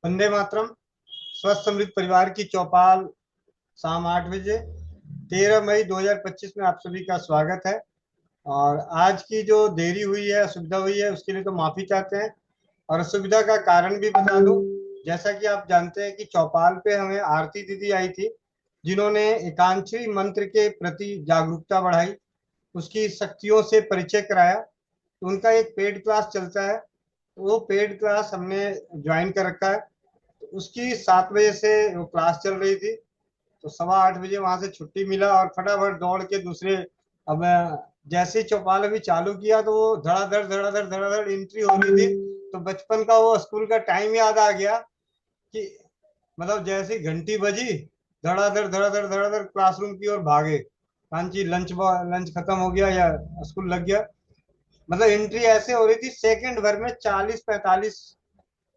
वंदे मातरम। स्वस्थ समृद्ध परिवार की चौपाल शाम 8 बजे 13 मई 2025 में आप सभी का स्वागत है। और आज की जो देरी हुई है, असुविधा हुई है, उसके लिए तो माफी चाहते हैं। और असुविधा का कारण भी बता दूं। जैसा कि आप जानते हैं कि चौपाल पे हमें आरती दीदी आई थी, जिन्होंने एकांक्षी मंत्र के प्रति जागरूकता बढ़ाई, उसकी शक्तियों से परिचय कराया। तो उनका एक पेड क्लास चलता है, वो पेड क्लास हमने ज्वाइन कर रखा है। तो उसकी 7 बजे से वो क्लास चल रही थी। तो 8:15 बजे वहां से छुट्टी मिला और फटाफट दौड़ के दूसरे, अब जैसे ही चौपाल अभी चालू किया तो वो धड़ाधड़ धड़ाधड़ धड़ाधड़ एंट्री हो रही थी। तो बचपन का वो स्कूल का टाइम याद आ गया कि मतलब जैसे ही घंटी बजी, धड़ाधड़ धड़ाधड़ धड़ाधड़ क्लासरूम की ओर भागे। हाँ जी, लंच लंच खत्म हो गया या स्कूल लग गया। मतलब एंट्री ऐसे हो रही थी, सेकंड भर में 40-45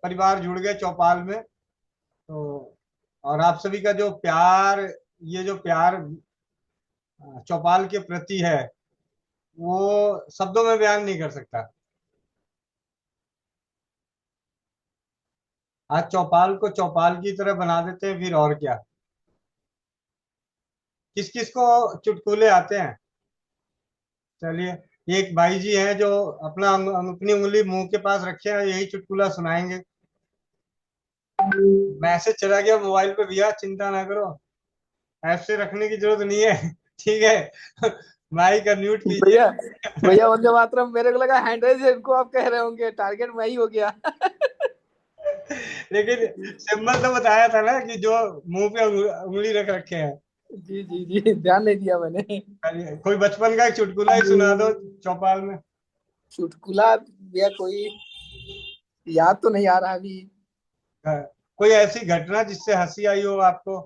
परिवार जुड़ गए चौपाल में। तो और आप सभी का जो प्यार, ये जो प्यार चौपाल के प्रति है, वो शब्दों में बयान नहीं कर सकता। आज चौपाल को चौपाल की तरह बना देते हैं, फिर और क्या। किस किस को चुटकुले आते हैं? चलिए, एक भाई जी हैं जो अपना अपनी उंगली मुंह के पास रखे हैं, यही चुटकुला सुनाएंगे। मैसेज चला गया मोबाइल पे, भैया चिंता ना करो, ऐप से रखने की जरूरत नहीं है। ठीक है। माइक म्यूट कीजिए। भैया भैया वंदे मातरम, मेरे को लगा हैंड रेज इनको आप कह रहे होंगे, टारगेट मैं ही हो गया। लेकिन सिंबल तो बताया था ना कि जो मुंह पे उंगली रख रखे हैं। जी जी जी, ध्यान नहीं दिया मैंने। कोई बचपन का एक चुटकुला ही सुना दो चौपाल में। चुटकुला भैया कोई याद तो नहीं आ रहा अभी। हाँ, कोई ऐसी घटना जिससे हंसी आई हो आपको?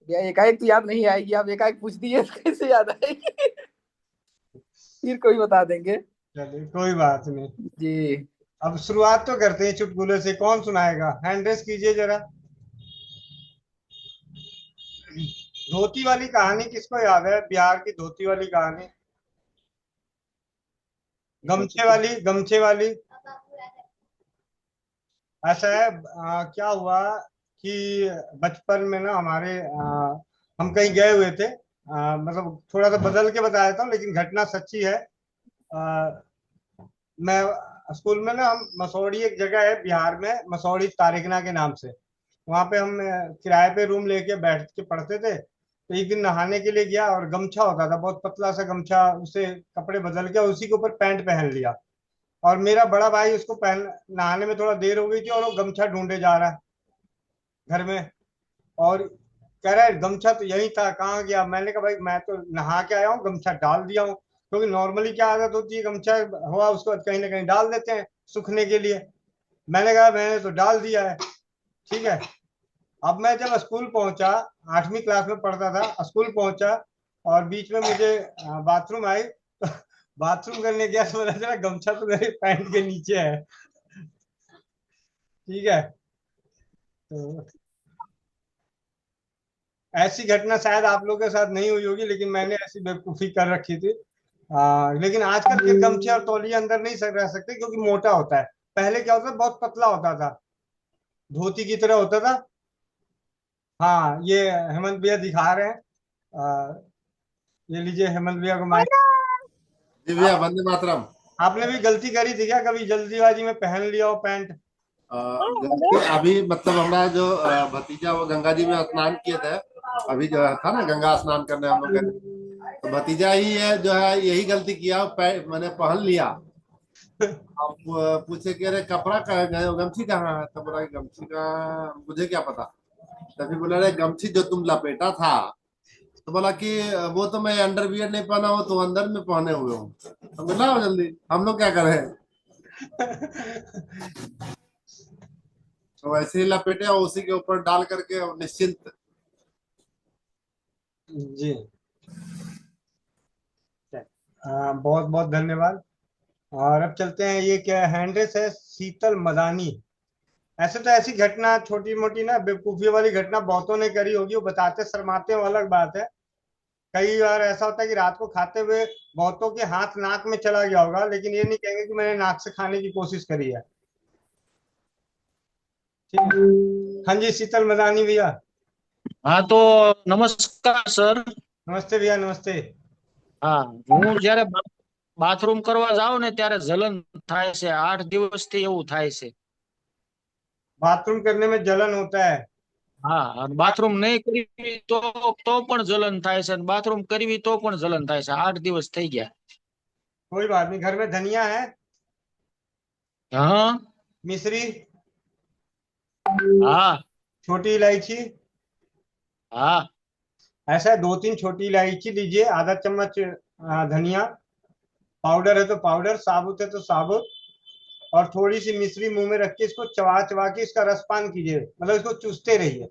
भैया एकाएक तो याद नहीं आएगी, आप एकाएक पूछ दिए तो कैसे याद आएगी। फिर कोई बता देंगे। चलिए, कोई बात नहीं। जी। अब शुरुआत तो करते हैं चुटकुले से। कौन सुनाएगा? हैंड रेस कीजिए जरा। धोती वाली कहानी किसको याद है? बिहार की धोती वाली कहानी, धोती गमछे की। वाली, गमछे वाली। ऐसा है, क्या हुआ कि बचपन में ना हमारे हम कहीं गए हुए थे। मतलब थोड़ा सा बदल के बता देता हूँ, लेकिन घटना सच्ची है। आ, मैं स्कूल में ना, हम मसौड़ी, एक जगह है बिहार में, मसौड़ी तारिकना के नाम से। वहां पे हम किराए पे रूम लेके बैठ के पढ़ते थे। तो एक दिन नहाने के लिए गया और गमछा होता था, बहुत पतला सा गमछा, उसे कपड़े बदल के उसी के ऊपर पैंट पहन लिया। और मेरा बड़ा भाई, उसको पहन नहाने में थोड़ा देर हो गई थी और वो गमछा ढूंढे जा रहा है घर में। और कह रहा है गमछा तो यही था, कहाँ गया? मैंने कहा भाई मैं तो नहा के आया हूँ, गमछा डाल दिया हूँ। क्योंकि नॉर्मली क्या आदत होती है, गमछा हुआ उसको कहीं ना कहीं डाल देते हैं सूखने के लिए। मैंने कहा मैंने तो डाल दिया है। ठीक है। अब मैं जब स्कूल पहुंचा, 8वीं क्लास में पढ़ता था, स्कूल पहुंचा और बीच में मुझे बाथरूम आई, तो बाथरूम करने गया तो पता चला गमछा तो मेरे पैंट के नीचे है। ठीक है। तो ऐसी घटना शायद आप लोगों के साथ नहीं हुई होगी, लेकिन मैंने ऐसी बेवकूफी कर रखी थी। लेकिन आजकल के गमछे और तौलिए अंदर नहीं रह सकते, क्योंकि मोटा होता है। पहले क्या होता था, बहुत पतला होता था, धोती की तरह होता था। हाँ, ये हेमंत भैया दिखा रहे हैं। आ, ये लीजिए हेमंत भैया को माइक। जी भैया, आप वंदे मातरम। आपने भी गलती करी थी क्या कभी, जल्दीबाजी में पहन लिया हो पैंट? गलती अभी मतलब हमारा जो भतीजा वो गंगा जी में स्नान किए थे। अभी जो है था ना गंगा स्नान करने हम लोग गए, तो भतीजा ही है जो है यही गलती किया, मैंने पहन लिया। अब पूछे कि अरे कपड़ा कहाँ गए हो, गमछी कहाँ है? तो बोला कि गमछी का मुझे क्या पता। तभी बोला अरे गमछी जो तुम लपेटा था। तो बोला कि वो तो मैं अंडरवियर नहीं पहना हूँ, तो अंदर में पहने हुए हूँ। तो बोला "लाओ जल्दी, हम लोग क्या करें"। तो वैसे ही लपेटे और उसी के ऊपर डाल करके और निश्चिंत। जी। बहुत बहुत धन्यवाद। और अब चलते हैं, ये क्या हैंड्रेस है? शीतल मदानी। ऐसे तो ऐसी घटना छोटी मोटी ना, बेवकूफी वाली घटना बहुतों ने करी होगी, वो बताते शर्माते हो अलग बात है। कई बार ऐसा होता है कि रात को खाते हुए बहुतों के हाथ नाक में चला गया होगा, लेकिन ये नहीं कहेंगे कि मैंने नाक से खाने की कोशिश करी है। ठीक है। हाँ जी, शीतल मदानी भैया। हाँ तो નમસ્કાર સર। नमस्ते भैया, नमस्ते। હા, હું જયારે બાથરૂમ કરવા જાઉં ને ત્યારે જલન થાય છે, 8 દિવસથી એવું થાય છે। बाथरूम करने में जलन होता है? હા, અને બાથરૂમ નહીં કરવી તો પણ જલન થાય છે, અને બાથરૂમ કરવી તો પણ જલન થાય છે। 8 દિવસ થઈ ગયા। कोई बात नहीं, घर में धनिया है? હા मिश्री? હા छोटी इलायची? હા ऐसा है, 2-3 छोटी इलायची लीजिए, आधा चम्मच धनिया पाउडर है तो पाउडर, साबुत है तो साबुत, और थोड़ी सी मिश्री मुंह में रख के इसको चबा चबा के इसका रसपान कीजिए, मतलब इसको चूसते रहिए।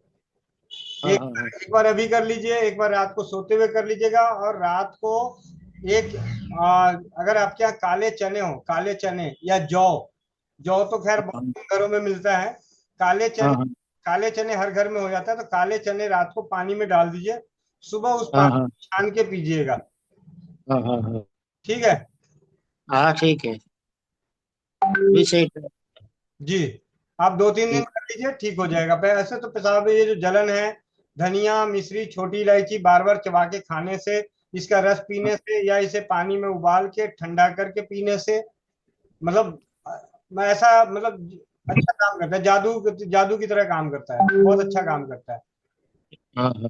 હા एक હા एक बार अभी कर लीजिए, एक बार रात को सोते हुए कर लीजिएगा, और रात को एक अगर आपके यहाँ काले चने हो, काले चने या जौ, जौ तो खैर बहुत कम घरों में मिलता है, काले चने, હા काले चने हर घर में हो जाता है, तो काले चने रात को पानी में डाल दीजिए, सुबह उस હા पानी હા को छान के पीजिएगा। હા હા હા ठीक है? હા ठीक है। विषय जी, आप 2-3 दिन ठीक। कर लीजिए, ठीक हो जाएगा। ऐसे तो पेशाब में ये जो जलन है, धनिया, मिश्री, छोटी इलायची बार बार चबा के खाने से, इसका रस पीने से, या इसे पानी में उबाल के ठंडा करके पीने से, मतलब मैं ऐसा मतलब अच्छा काम करता है, जादू जादू की तरह काम करता है, बहुत अच्छा काम करता है। હા હા।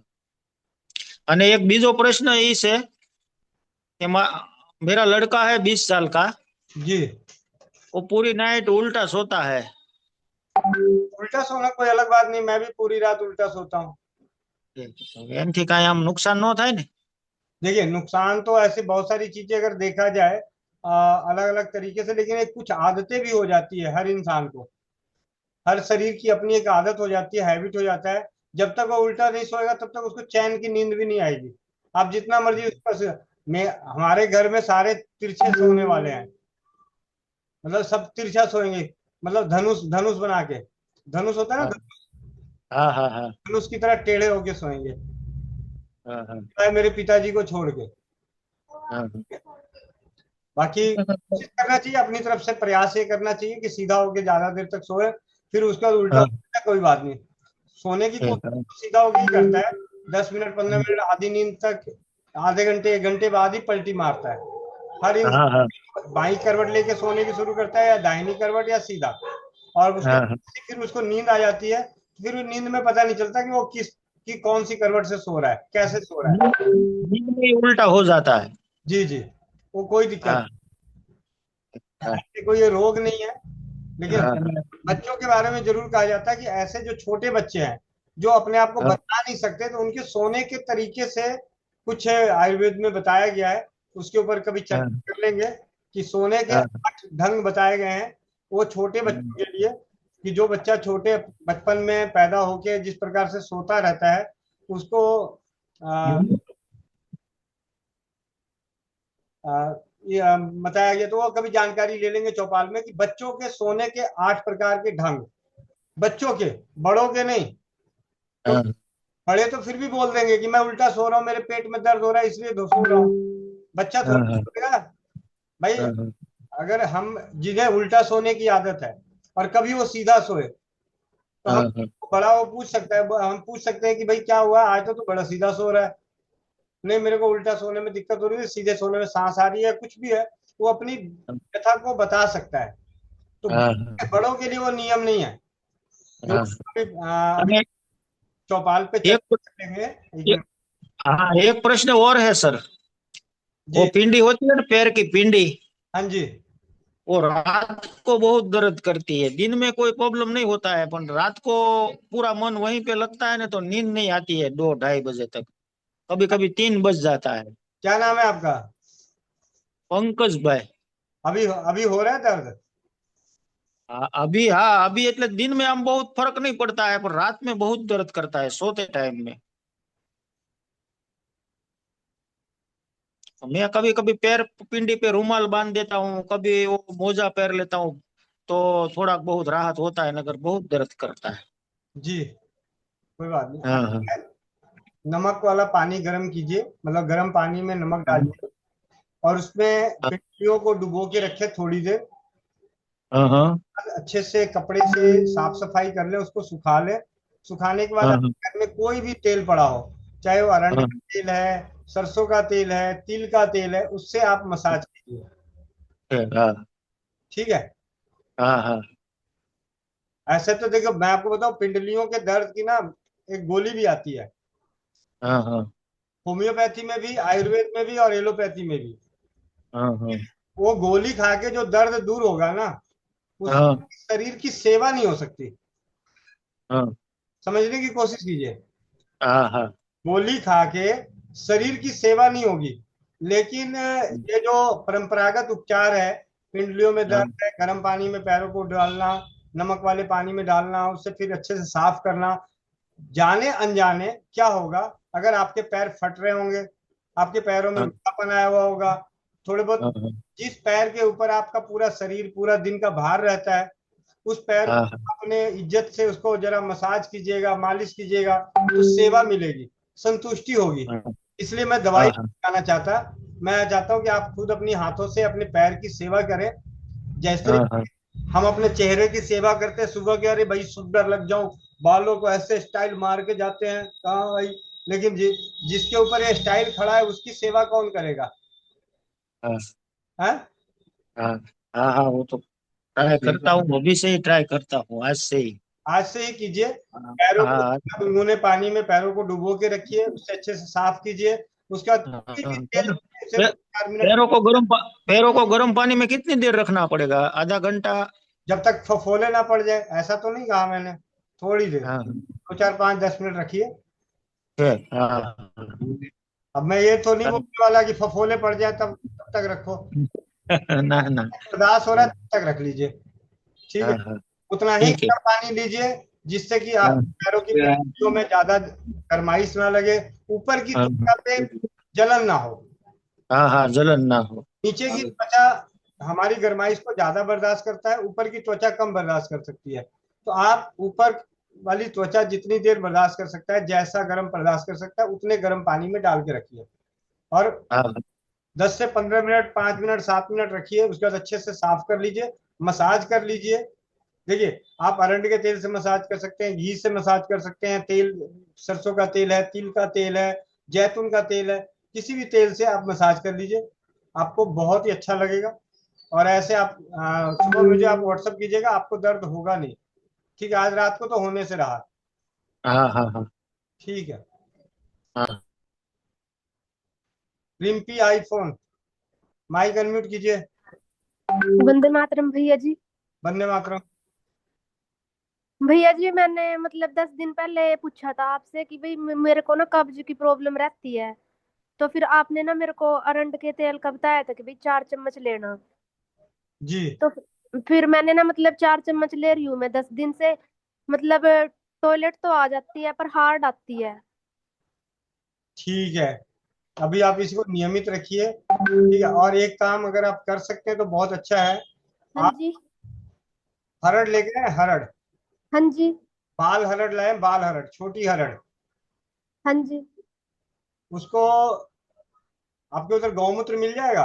અને એક બીજો પ્રશ્ન એ છે કે मेरा लड़का है 20 साल का, जी। वो पूरी नाइट उल्टा सोता है। उल्टा सोना कोई अलग बात नहीं, मैं भी पूरी रात उल्टा सोता हूँ। એનથી કાંઈ આમ નુકસાન ન થાય ને? देखिए, नुकसान तो ऐसी बहुत सारी चीजें अगर देखा जाए अलग अलग तरीके से, लेकिन एक कुछ आदतें भी हो जाती है हर इंसान को, हर शरीर की अपनी एक आदत हो जाती है, हैबिट हो जाता है। जब तक वो उल्टा नहीं सोएगा तब तक उसको चैन की नींद भी नहीं आएगी। आप जितना मर्जी मैं, हमारे घर में सारे तिरछे सोने वाले हैं, मतलब सब तिरछा सोएंगे, मतलब धनुष धनुष बना के, धनुष होता है ना, हाँ हाँ हाँ हाँ धनुष की तरह टेढ़े होके सोएंगे, हाँ हाँ मेरे पिताजी को छोड़ के। हाँ बाकी कोशिश करना चाहिए, अपनी तरफ से प्रयास ये करना चाहिए कि सीधा होके ज्यादा देर तक सोए, फिर उसके बाद उल्टा हाँ, होता है, कोई बात नहीं। सोने की ठीक कोशिश है। तो सीधा होके ही करता है, 10 मिनट 15 मिनट आधी नींद तक, आधे घंटे 1 घंटे बाद ही पलटी मारता है हर हाँ हाँ इंसान। बाई करवट लेके सोने की शुरू करता है, या दाहिनी करवट, या सीधा, और उसके हाँ हाँ। फिर उसको नींद आ जाती है, फिर नींद में पता नहीं चलता कि वो किस की कौन सी करवट से सो रहा है, कैसे सो रहा है। नींद में ही उल्टा हो जाता है। जी जी, वो कोई दिक्कत, हाँ हाँ कोई ये रोग नहीं है। लेकिन हाँ बच्चों के बारे में जरूर कहा जाता है कि ऐसे जो छोटे बच्चे हैं जो अपने आप को हाँ बता नहीं सकते, तो उनके सोने के तरीके से कुछ आयुर्वेद में बताया गया है, उसके ऊपर कभी हाँ चर्चा कर लेंगे कि सोने के हाँ 8 ढंग बताए गए हैं वो छोटे बच्चों के लिए, कि जो बच्चा छोटे बचपन में पैदा होके जिस प्रकार से सोता रहता है उसको आ, आ, ये बताया गया, तो वो कभी जानकारी ले लेंगे चौपाल में कि बच्चों के सोने के 8 प्रकार के ढंग, बच्चों के, बड़ों के नहीं। तो हाँ बड़े तो फिर भी बोल देंगे कि मैं उल्टा सो रहा हूँ, मेरे पेट में दर्द हो रहा है इसलिए सो रहा हूँ, बच्चा हाँ थोड़ा हाँ सोएगा भाई। हाँ अगर हम, जिन्हें उल्टा सोने की आदत है और कभी वो सीधा सोए, तो हम, हाँ हाँ बड़ा वो पूछ सकता है, हम पूछ सकते हैं कि भाई क्या हुआ आज, तो बड़ा सीधा सो रहा है। नहीं, मेरे को उल्टा सोने में दिक्कत हो रही है, सीधे सोने में सांस आ रही है, कुछ भी है, वो अपनी व्यथा को बता सकता है। तो हाँ बड़ों के लिए वो नियम नहीं है जो हाँ। अभी અને चौपाल पे एक चर्चा करेंगे। एक एक- मिनट। हाँ, एक प्रश्न और है सर। वो जी। पिंडी होती है ना, पैर की पिंडी, हाँ जी। वो रात को बहुत दर्द करती है। दिन में कोई प्रॉब्लम नहीं होता है, पर रात को पूरा मन वहीं पे लगता है ना, तो नींद नहीं आती है 2-2:30 बजे तक। कभी कभी 3 बज जाता है। क्या नाम है आपका? पंकज भाई। अभी अभी हो रहा है दर्द? अभी, हाँ अभी, એટલે दिन में हम बहुत फर्क नहीं पड़ता है, पर रात में बहुत दर्द करता है सोते टाइम में। मैं कभी कभी पैर पिंडी पे रुमाल बांध देता हूँ, कभी वो मोजा पहन लेता हूँ, तो थोड़ा बहुत राहत होता है, नगर बहुत दर्द करता है। जी, कोई बात नहीं। हाँ हाँ नमक वाला पानी गर्म कीजिए, मतलब गर्म पानी में नमक डालिए और उसमें पिंडलियों को डुबो के रखे थोड़ी देर। हाँ हाँ अच्छे से कपड़े से साफ सफाई कर ले, उसको सुखा ले। सुखाने के बाद हाँ आपके घर में कोई भी तेल पड़ा हो, चाहे वो अरंडी हाँ का तेल है, सरसों का तेल है, तिल का तेल है, उससे आप मसाज कीजिए। हाँ ठीक है। हाँ हाँ ऐसे तो देखो, मैं आपको बताऊं, पिंडलियों के दर्द की ना एक गोली भी आती है, हाँ हाँ होम्योपैथी में भी, आयुर्वेद में भी और एलोपैथी में भी। हाँ हाँ वो गोली खा के जो दर्द दूर होगा ना, उस हाँ शरीर की सेवा नहीं हो सकती। हाँ समझने की कोशिश कीजिए। हाँ हाँ गोली खा के शरीर की सेवा नहीं होगी। लेकिन ये जो परंपरागत उपचार है, पिंडलियों में हाँ दर्द है, गर्म पानी में पैरों को डालना, नमक वाले पानी में डालना, उससे फिर अच्छे से साफ करना, जाने अनजाने क्या होगा। अगर आपके पैर फट रहे होंगे, आपके पैरों में हाँ रुखापन आया हुआ होगा, थोड़े बहुत, हाँ जिस पैर के ऊपर आपका पूरा शरीर पूरा दिन का भार रहता है, उस पैर हाँ को अपने इज्जत से उसको जरा मसाज कीजिएगा, मालिश कीजिएगा, तो सेवा मिलेगी, संतुष्टि होगी। हाँ इसलिए मैं दवाई हाँ नहीं खाना चाहता। मैं चाहता हूँ कि आप खुद अपनी हाथों से अपने पैर की सेवा करें। जैसे हाँ हाँ हम अपने चेहरे की सेवा करते हैं सुबह के, अरे भाई सुंदर लग जाऊं, बालों को ऐसे स्टाइल मार के जाते हैं, कहाँ भाई। लेकिन जिसके ऊपर ये स्टाइल खड़ा है, उसकी सेवा कौन करेगा? हाँ हैं? हाँ हाँ हाँ, वो तो ट्राई करता हूँ, अभी से ही ट्राई करता हूँ, आज से ही। आज से ही कीजिए। हाँ पैरों को हाँ गुनगुने पानी में पैरों को डुबो के रखिए, उससे अच्छे से साफ कीजिए। उसके बाद हाँ, कोई भी तेल पैर, से पैर- 4 मिनट, पैरों को पैरों को गर्म पानी में कितनी देर रखना पड़ेगा, आधा घंटा? जब तक फफोले ना पड़ जाए, ऐसा तो नहीं कहा मैंने, थोड़ी देर, हाँ 2 4 5 10 मिनट रखिए। हाँ अब मैं ये तो नहीं बोलने वाला कि फफोले पड़ जाए तब तब तक रखो। ना ना। बर्दाश्त हो रहा है तब तक रख लीजिए। ठीक है। हाँ हाँ उतना ही ठीक है। गर्म पानी लीजिए जिससे कि हाँ आप पैरों की पेशियों में ज्यादा गरमाइश ना लगे, ऊपर की हाँ त्वचा पे जलन ना हो। हाँ हाँ, जलन ना हो। नीचे की त्वचा हमारी गरमाइश को ज्यादा बर्दाश्त करता है, ऊपर की त्वचा कम बर्दाश्त कर सकती है। तो आप ऊपर वाली त्वचा जितनी देर बर्दाश्त कर सकता है, जैसा गर्म बर्दाश्त कर सकता है, उतने गर्म पानी में डाल के रखिए। और हाँ 10 से 15 मिनट, 5 मिनट, 7 मिनट रखिए। उसके बाद अच्छे से साफ कर लीजिए, मसाज कर लीजिए। देखिए, आप अरंडी के तेल से मसाज कर सकते हैं, घी से मसाज कर सकते हैं, तेल, सरसों का तेल है, तिल का तेल है, जैतून का तेल है, किसी भी तेल से आप मसाज कर लीजिए, आपको बहुत ही अच्छा लगेगा। और ऐसे आप सुबह मुझे आप व्हाट्सअप कीजिएगा, आपको दर्द होगा नहीं। ठीक है, आज रात को तो होने से रहा। हाँ हाँ हाँ ठीक है। हाँ। रिम्पी आईफोन, माइक अनम्यूट कीजिए। वंदे मातरम भैया जी। वंदे मातरम। भैया जी, मैंने मतलब 10 दिन पहले पूछा था आपसे कि भाई मेरे को ना कब्ज की प्रॉब्लम रहती है। तो फिर आपने ना मेरे को अरंड के तेल का बताया था कि भाई 4 चम्मच लेना। जी। तो फिर मैंने ना मतलब 4 चम्मच ले रही हूँ मैं 10 दिन से। मतलब टॉयलेट तो आ जाती है पर हार्ड आती है। ठीक है, अभी आप इसको नियमित रखिए। ठीक है, और एक काम अगर आप कर सकते हैं तो बहुत अच्छा है। हाँ आप जी। हरड़ लेके आए, हरड़, हाँ जी। बाल हरड़ लाए, बाल हरड़, छोटी हरड़। हाँ जी। उसको, आपके उधर गौमूत्र मिल जाएगा?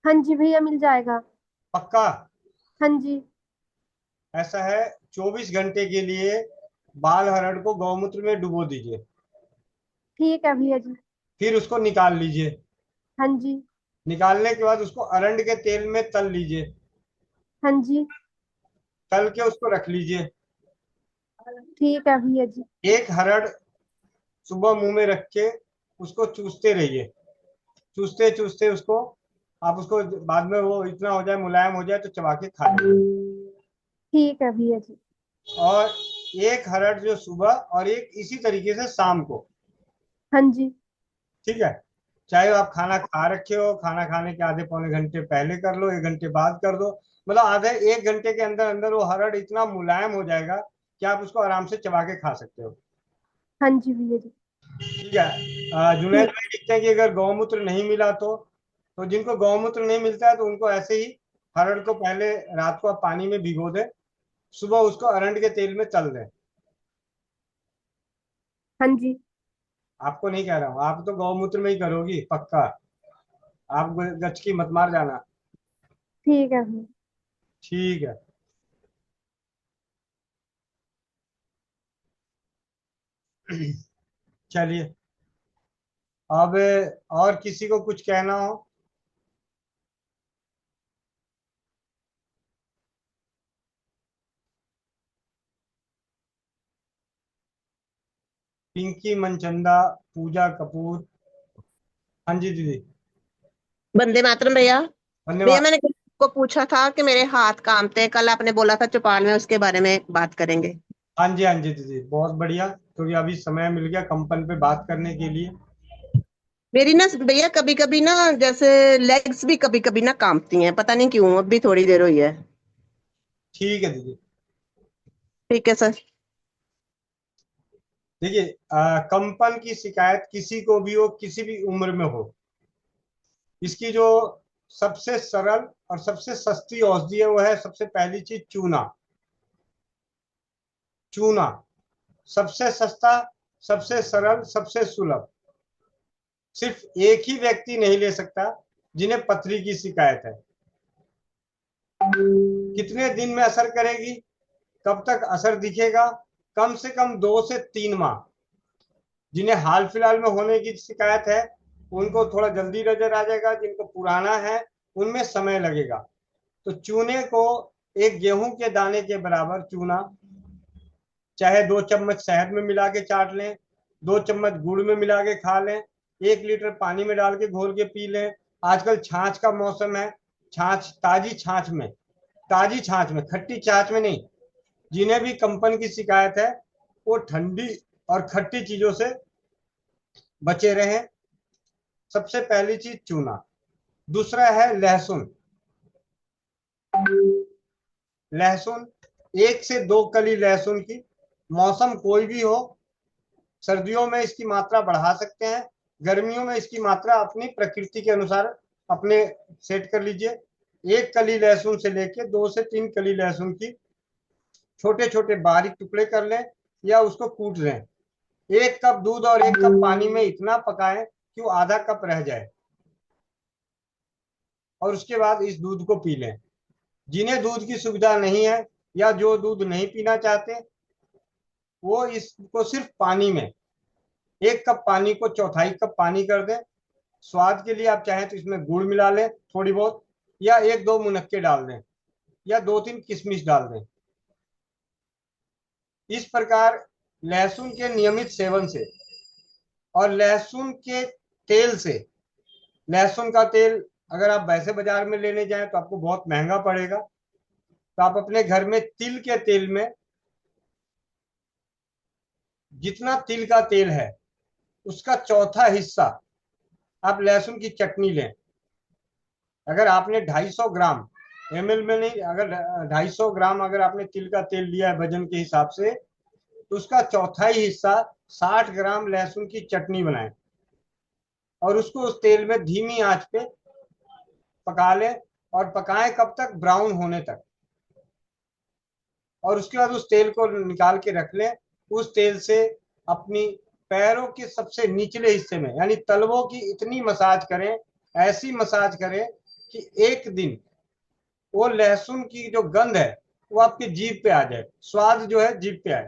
हाँ जी भैया, मिल जाएगा। पक्का? हाँ जी। ऐसा है, 24 घंटे के लिए बाल हरड़ को गौमूत्र में डुबो दीजिए। ठीक है भैया जी। फिर उसको निकाल लीजिए। हाँ जी। निकालने के बाद उसको अरंड के तेल में तल लीजिए। हाँ जी। तल के उसको रख लीजिए। ठीक है भैया जी। एक हरड़ सुबह मुंह में रख के उसको चूसते रहिए। चूसते चूसते उसको, आप उसको बाद में वो इतना हो जाए, मुलायम हो जाए, तो चबा के खा लीजिए। ठीक है भैया जी। और एक हरड़ जो सुबह, और एक इसी तरीके से शाम को। हाँ जी। ठीक है। चाहे आप खाना खा रखे हो, खाना खाने के आधे पौने घंटे पहले कर लो, 1 घंटे बाद कर दो, मतलब आधे 1 घंटे के अंदर अंदर वो हरड़ इतना मुलायम हो जाएगा कि आप उसको आराम से चबा के खा सकते हो। हाँ जी भैया जी। ठीक है। जुनैद ठीक। भाई लिखते हैं कि अगर गौमूत्र नहीं मिला तो जिनको गौमूत्र नहीं मिलता है तो उनको ऐसे ही हरड़ को पहले रात को आप पानी में भिगो दें, सुबह उसको अरंड के तेल में तल दें। हाँ जी। आपको नहीं कह रहा हूँ, आप तो गौमूत्र में ही करोगी पक्का। आप गच की मत मार जाना। ठीक है। ठीक है। चलिए, अब और किसी को कुछ कहना हो? पिंकी मनचंदा, पूजा कपूर। हाँ जी दीदी। वंदे मातरम भैया। भैया धन्यवाद। मैंने को पूछा था कि मेरे हाथ कांपते हैं, कल आपने बोला था चौपाल में, उसके बारे में बात करेंगे। हाँ जी, हाँ जी दीदी, बहुत बढ़िया, क्योंकि अभी समय मिल गया कंपन पे बात करने के लिए। मेरी ना भैया कभी कभी ना जैसे लेग्स भी कभी कभी ना कांपती हैं, पता नहीं क्यों, अभी थोड़ी देर हुई है। ठीक है दीदी। ठीक है सर। देखिए, कंपन की शिकायत किसी को भी हो, किसी भी उम्र में हो, इसकी जो सबसे सरल और सबसे सस्ती औषधि है वो है, सबसे पहली चीज, चूना। चूना सबसे सस्ता, सबसे सरल, सबसे सुलभ। सिर्फ एक ही व्यक्ति नहीं ले सकता जिन्हें पथरी की शिकायत है। कितने दिन में असर करेगी, कब तक असर दिखेगा? कम से कम 2 से 3 माह। जिन्हें हाल फिलहाल में होने की शिकायत है उनको थोड़ा जल्दी नजर आ जाएगा, जिनको पुराना है उनमें समय लगेगा। तो चूने को एक गेहूं के दाने के बराबर चूना, चाहे 2 चम्मच शहद में मिला के चाट लें, 2 चम्मच गुड़ में मिला के खा लें, 1 लीटर पानी में डाल के घोल के पी लें। आजकल छाछ का मौसम है, छाछ, ताजी छाछ में, ताजी छाछ में, खट्टी छाछ में नहीं। जिन्हें भी कंपन की शिकायत है वो ठंडी और खट्टी चीजों से बचे रहें। सबसे पहली चीज चूना। दूसरा है लहसुन। लहसुन, 1 से 2 कली लहसुन की, मौसम कोई भी हो, सर्दियों में इसकी मात्रा बढ़ा सकते हैं, गर्मियों में इसकी मात्रा अपनी प्रकृति के अनुसार अपने सेट कर लीजिए। 1 कली लहसुन से लेके 2 से 3 कली लहसुन की छोटे छोटे बारीक टुकड़े कर लें या उसको कूट लें। 1 कप दूध और 1 कप पानी में इतना पकाएं कि वो आधा कप रह जाए, और उसके बाद इस दूध को पी लें। जिन्हें दूध की सुविधा नहीं है या जो दूध नहीं पीना चाहते, वो इसको सिर्फ पानी में, 1 कप पानी को चौथाई कप पानी कर दें। स्वाद के लिए आप चाहें तो इसमें गुड़ मिला लें थोड़ी बहुत, या 1-2 मुनक्के डाल दें, या 2-3 किशमिश डाल दें। इस प्रकार लहसुन के नियमित सेवन से और लहसुन के तेल से, लहसुन का तेल अगर आप वैसे बाजार में लेने जाएं तो आपको बहुत महंगा पड़ेगा, तो आप अपने घर में तिल के तेल में, जितना तिल का तेल है उसका चौथा हिस्सा आप लहसुन की चटनी लें। अगर आपने 250 ग्राम, ml में नहीं, अगर 250 ग्राम अगर आपने तिल का तेल लिया है वजन के हिसाब से, तो उसका चौथाई हिस्सा 60 ग्राम लहसुन की चटनी बनाएं और उसको उस तेल में धीमी आंच पे पका लें। और पकाएं कब तक? ब्राउन होने तक। और उसके बाद उस तेल को निकाल के रख लें। उस तेल से अपनी पैरों के सबसे निचले हिस्से में, यानी तलवों की इतनी मसाज करें, ऐसी मसाज करें कि एक दिन वो लहसुन की जो गंध है वो आपकी जीभ पे आ जाए, स्वाद जो है जीभ पे आए।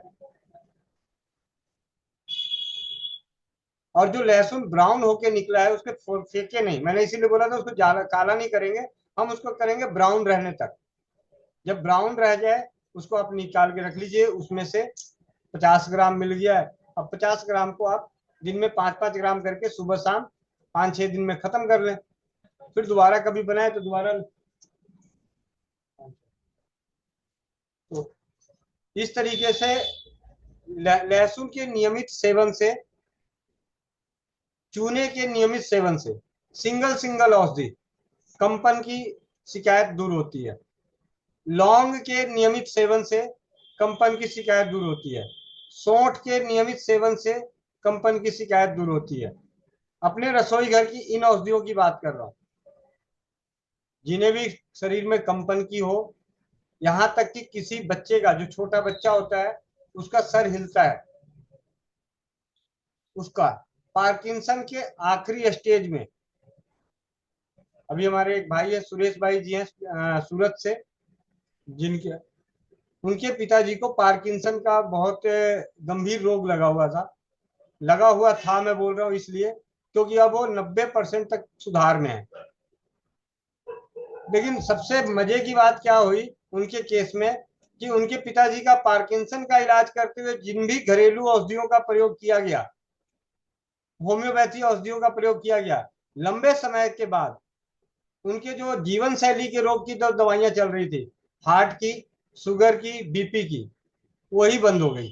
और जो लहसुन ब्राउन होके निकला है उसके फेंके नहीं, मैंने इसीलिए बोला था उसको काला नहीं करेंगे, हम उसको करेंगे ब्राउन रहने तक। जब ब्राउन रह जाए उसको आप निकाल के रख लीजिए। उसमें से 50 ग्राम मिल गया है, अब 50 ग्राम को आप दिन में 5-5 ग्राम करके सुबह शाम 5-6 दिन में खत्म कर लें। फिर दोबारा कभी बनाए तो दोबारा। तो इस तरीके से लहसुन के नियमित सेवन से, चूने के नियमित सेवन से, सिंगल सिंगल औषधि कंपन की शिकायत दूर होती है। लौंग के नियमित सेवन से कंपन की शिकायत दूर होती है। सौंठ के नियमित सेवन से कंपन की शिकायत दूर होती है। अपने रसोई घर की इन औषधियों की बात कर रहा हूं। जिन्हें भी शरीर में कंपन की हो, यहां तक कि किसी बच्चे का, जो छोटा बच्चा होता है उसका सर हिलता है, उसका पार्किंसन के आखिरी स्टेज में। अभी हमारे एक भाई है, सुरेश भाई जी हैं सूरत से, जिनके उनके पिताजी को पार्किंसन का बहुत गंभीर रोग लगा हुआ था। लगा हुआ था मैं बोल रहा हूँ इसलिए क्योंकि अब वो 90% तक सुधार में है। लेकिन सबसे मजे की बात क्या हुई उनके केस में कि उनके पिताजी का पार्किंसन का इलाज करते हुए जिन भी घरेलू औषधियों का प्रयोग किया गया, होम्योपैथी औषधियों का प्रयोग किया गया, लंबे समय के बाद उनके जो जीवन शैली के रोग की जो दवाइयां चल रही थी, हार्ट की, शुगर की, बीपी की, वही बंद हो गई।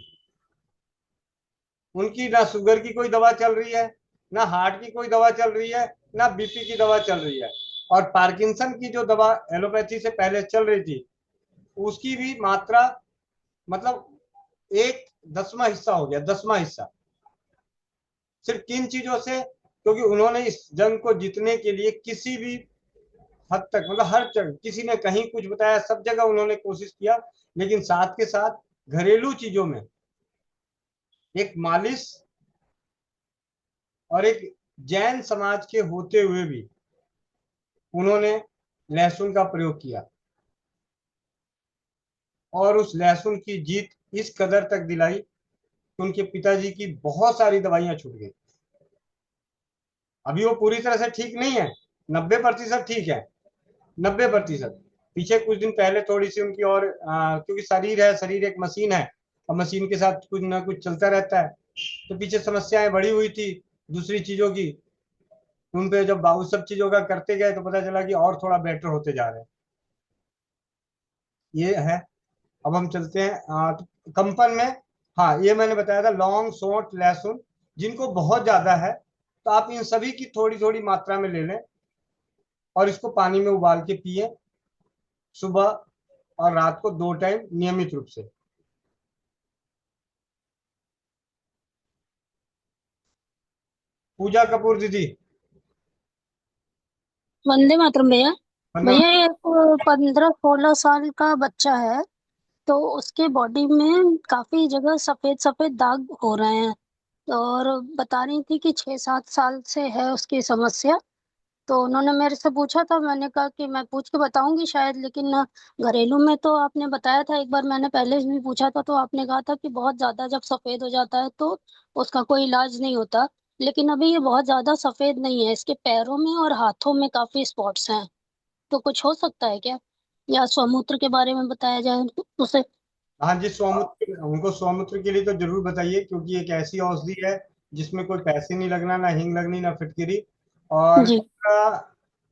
उनकी ना शुगर की कोई दवा चल रही है, ना हार्ट की कोई दवा चल रही है, ना बीपी की दवा चल रही है। और पार्किंसन की जो दवा एलोपैथी से पहले चल रही थी उसकी भी मात्रा मतलब एक 10वां हिस्सा हो गया, 10वां हिस्सा। सिर्फ किन चीजों से? क्योंकि उन्होंने इस जंग को जीतने के लिए किसी भी हद तक मतलब हर जगह किसी ने कहीं कुछ बताया, सब जगह उन्होंने कोशिश किया, लेकिन साथ के साथ घरेलू चीजों में एक मालिश और एक जैन समाज के होते हुए भी उन्होंने लहसुन का प्रयोग किया और उस लहसुन की जीत इस कदर तक दिलाई कि उनके पिताजी की बहुत सारी दवाइयां छूट गई। अभी वो पूरी तरह से ठीक नहीं है, 90% ठीक है, 90%। पीछे कुछ दिन पहले थोड़ी सी उनकी और क्योंकि शरीर है, शरीर एक मशीन है और मशीन के साथ कुछ ना कुछ चलता रहता है, तो पीछे समस्याएं बढ़ी हुई थी दूसरी चीजों की। उन पे जब उस सब चीजों का करते गए तो पता चला कि और थोड़ा बेटर होते जा रहे हैं। ये है। अब हम चलते हैं कंपन में। हाँ, ये मैंने बताया था, लौंग, सौंठ, लहसुन, जिनको बहुत ज्यादा है तो आप इन सभी की थोड़ी थोड़ी मात्रा में ले लें और इसको पानी में उबाल के पिए, सुबह और रात को 2 टाइम नियमित रूप से। पूजा कपूर दीदी। वंदे मातरम भैया। मतलब भैया एक 15-16 साल का बच्चा है, तो उसके बॉडी में काफी जगह सफेद सफेद दाग हो रहे हैं, और बता रही थी कि 6-7 साल से है उसकी समस्या। तो उन्होंने मेरे से पूछा था, मैंने कहा कि मैं पूछ के बताऊंगी शायद, लेकिन घरेलू में तो आपने बताया था, एक बार मैंने पहले भी पूछा था तो आपने कहा था कि बहुत ज्यादा जब सफेद हो जाता है तो उसका कोई इलाज नहीं होता। लेकिन अभी ये बहुत ज्यादा सफेद नहीं है, इसके पैरों में और हाथों में काफी स्पॉट्स हैं, तो कुछ हो सकता है क्या? या स्वमूत्र के बारे में बताया जाए उसे। हाँ जी, स्वमूत्र, उनको स्वमूत्र के लिए तो जरूर बताइए क्योंकि एक ऐसी औषधि है जिसमें कोई पैसे नहीं लगना, ना हिंग लगनी, ना फिटकिरी। और जी इसका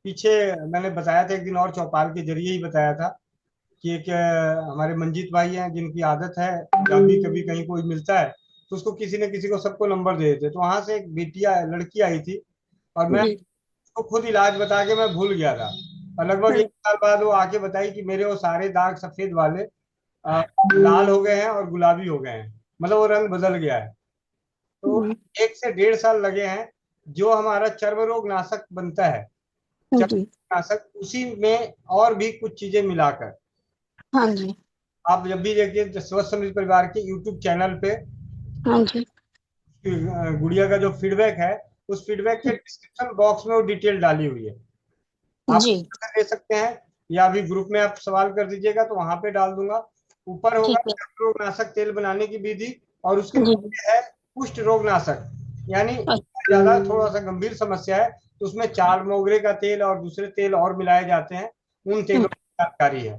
पीछे मैंने बताया था एक दिन और चौपाल के जरिए ही बताया था कि एक हमारे मंजीत भाई हैं जिनकी आदत है जब भी कभी कहीं कोई मिलता है तो उसको किसी न किसी को सबको नंबर दे देते, तो वहां से एक बेटिया लड़की आई थी और मैं जी। उसको खुद इलाज बता के मैं भूल गया था। और लगभग 1 साल बाद वो आके बताई कि मेरे वो सारे दाग सफेद वाले आ, लाल हो गए हैं और गुलाबी हो गए हैं, मतलब वो रंग बदल गया है। तो 1 से 1.5 साल लगे हैं। जो हमारा चर्म रोग नाशक बनता है, चर्म जी। नाशक, उसी में और भी कुछ चीजें मिलाकर हाँ जी। आप जब भी देखिए स्वस्थ समृद्ध परिवार के यूट्यूब चैनल पे हाँ जी। गुड़िया का जो फीडबैक है, उस फीडबैक के डिस्क्रिप्शन बॉक्स में वो डिटेल डाली हुई है, आप जी। ले सकते हैं, या अभी ग्रुप में आप सवाल कर दीजिएगा तो वहां पे डाल दूंगा। ऊपर होगा ठीक है। चर्म रोगनाशक तेल बनाने की विधि और उसके जी। नीचे है कुष्ठ रोगनाशक, यानी अच्छा। ज्यादा थोड़ा सा गंभीर समस्या है तो उसमें चाल मोगरे का तेल और दूसरे तेल और मिलाए जाते हैं, उन तेलों की जानकारी है।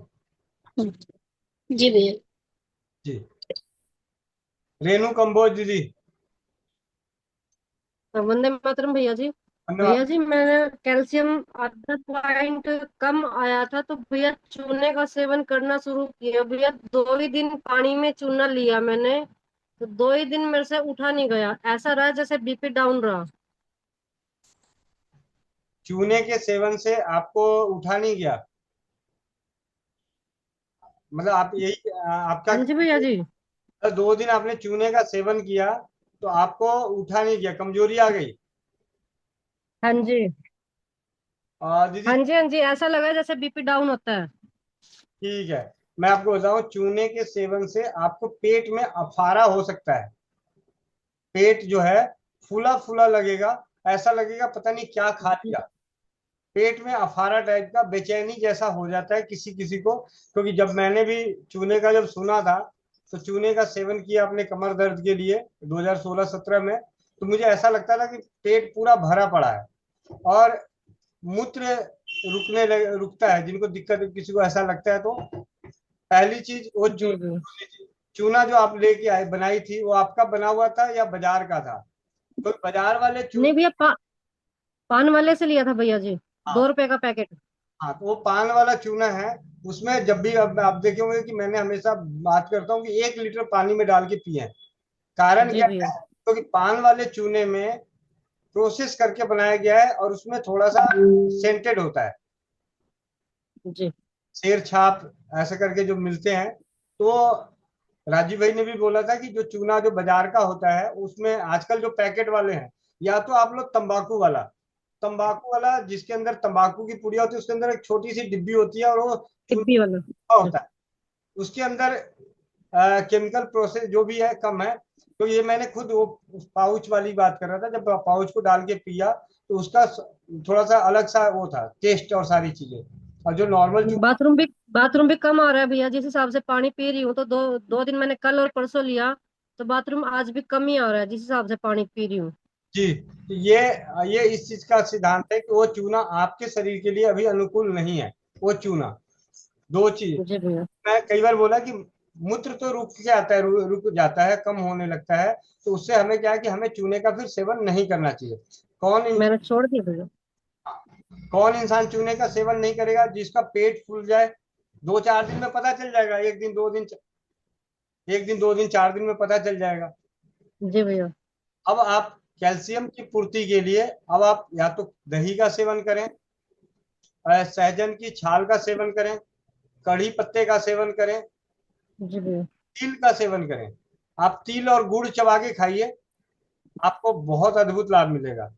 जी भैया। जी। रेणु कंबोज दीदी। वंदे मातरम भैया जी। धन्यवाद। भैया जी, मैंने कैल्शियम आधा पॉइंट कम आया था तो भैया चूने का सेवन करना शुरू किया। भैया 2 ही दिन पानी में चूना लिया मैंने, तो 2 ही दिन मेरे से उठा नहीं गया, ऐसा रहा जैसे बीपी डाउन रहा। चूने के सेवन से आपको उठा नहीं गया? मतलब आप यही आपका, हाँ जी भैया जी। 2 दिन आपने चूने का सेवन किया तो आपको उठा नहीं गया, कमजोरी आ गई? हाँ जी। दीदी हाँ जी, हाँ जी, ऐसा लगा जैसे बीपी डाउन होता है। ठीक है, मैं आपको बताऊं, चूने के सेवन से आपको पेट में अफारा हो सकता है, पेट जो है फूला फूला लगेगा, ऐसा लगेगा पता नहीं क्या खा लिया। पेट में अफारा टाइप का बेचैनी जैसा हो जाता है किसी किसी को। क्योंकि जब मैंने भी चूने का जब सुना था, तो चूने का सेवन किया अपने कमर दर्द के लिए 2016-17 में, तो मुझे ऐसा लगता था कि पेट पूरा भरा पड़ा है और मूत्र रुकता है। जिनको दिक्कत किसी को ऐसा लगता है, तो पहली चीज वो जी जी। चूना जो आप लेके आए बनाई थी, वो आपका बना हुआ था या बाजार का था? तो बाजार वाले नहीं चूने, भैया, पान वाले से लिया था भैया जी, हाँ 2 रुपए का पैकेट। हाँ, तो वो पान वाला चूना है। उसमें जब भी अब आप देखे होंगे कि मैंने हमेशा बात करता हूँ कि 1 लीटर पानी में डाल के पिए। कारण जी क्या भैया। है? क्योंकि पान वाले चूने में प्रोसेस करके बनाया गया है और उसमें थोड़ा सा सेंटेड होता है, जी शेर छाप ऐसे करके जो मिलते हैं। तो राजीव भाई ने भी बोला था कि जो चूना जो बाजार का होता है, उसमें आजकल जो पैकेट वाले हैं, या तो आप लोग तंबाकू वाला जिसके अंदर तंबाकू की पुड़िया होती है, उसके अंदर एक छोटी सी डिब्बी होती है और वो टिब्बी वाला। चूना होता है। उसके अंदर केमिकल प्रोसेस जो भी है कम है। तो ये मैंने खुद वो पाउच वाली बात कर रहा था, जब पाउच को डाल के पिया तो उसका थोड़ा सा अलग सा वो था टेस्ट और सारी चीजें। और जो नॉर्मल चूना, बाथरूम भी कम आ रहा है भैया, जिस हिसाब से पानी पी रही हूँ, तो दो दो दिन मैंने कल और परसों लिया, तो बाथरूम आज भी कम ही आ रहा है जिस हिसाब से पानी पी रही हूँ। जी, तो ये इस चीज का सिद्धांत है कि वो चूना आपके शरीर के लिए अभी अनुकूल नहीं है। वो चूना, दो चीज, जी भैया। मैं कई बार बोला कि मूत्र तो रुक के आता है, रुक जाता है, कम होने लगता है। तो उससे हमें क्या है कि हमें चूने का फिर सेवन नहीं करना चाहिए। कौन मैंने छोड़ दिया भैया। कौन इंसान चूने का सेवन नहीं करेगा? जिसका पेट फूल जाए, 2-4 दिन में पता चल जाएगा, एक दिन 2 दिन 4 दिन में पता चल जाएगा। जी भैया। अब आप कैल्शियम की पूर्ति के लिए अब आप या तो दही का सेवन करें, सहजन की छाल का सेवन करें, कढ़ी पत्ते का सेवन करें, जी भैया। तिल का सेवन करें। आप तिल और गुड़ चबा के खाइए, आपको बहुत अद्भुत लाभ मिलेगा।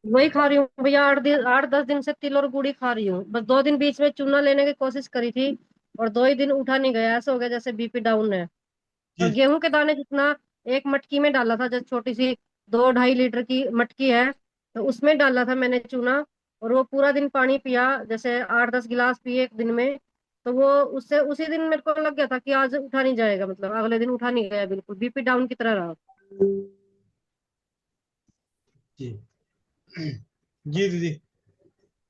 वही खा रही हूँ भैया, 8-10 दिन से तिल और गुड़ी खा रही हूँ। बस 2 दिन बीच में चूना लेने की कोशिश करी थी, और 2 ही दिन उठा नहीं गया, ऐसा हो गया जैसे बीपी डाउन है। और जी गेहूं के दाने जितना एक मटकी में डाला था, जैसे छोटी सी 2-2.5 लीटर की मटकी है, तो उसमें डाला था मैंने चूना, और वो पूरा दिन पानी पिया, जैसे 8-10 गिलास पिए एक दिन में। तो वो उससे उसी दिन मेरे को लग गया था कि आज उठा नहीं जाएगा, मतलब अगले दिन उठा नहीं गया, बिल्कुल बीपी डाउन की तरह रहा। जी जी दीदी,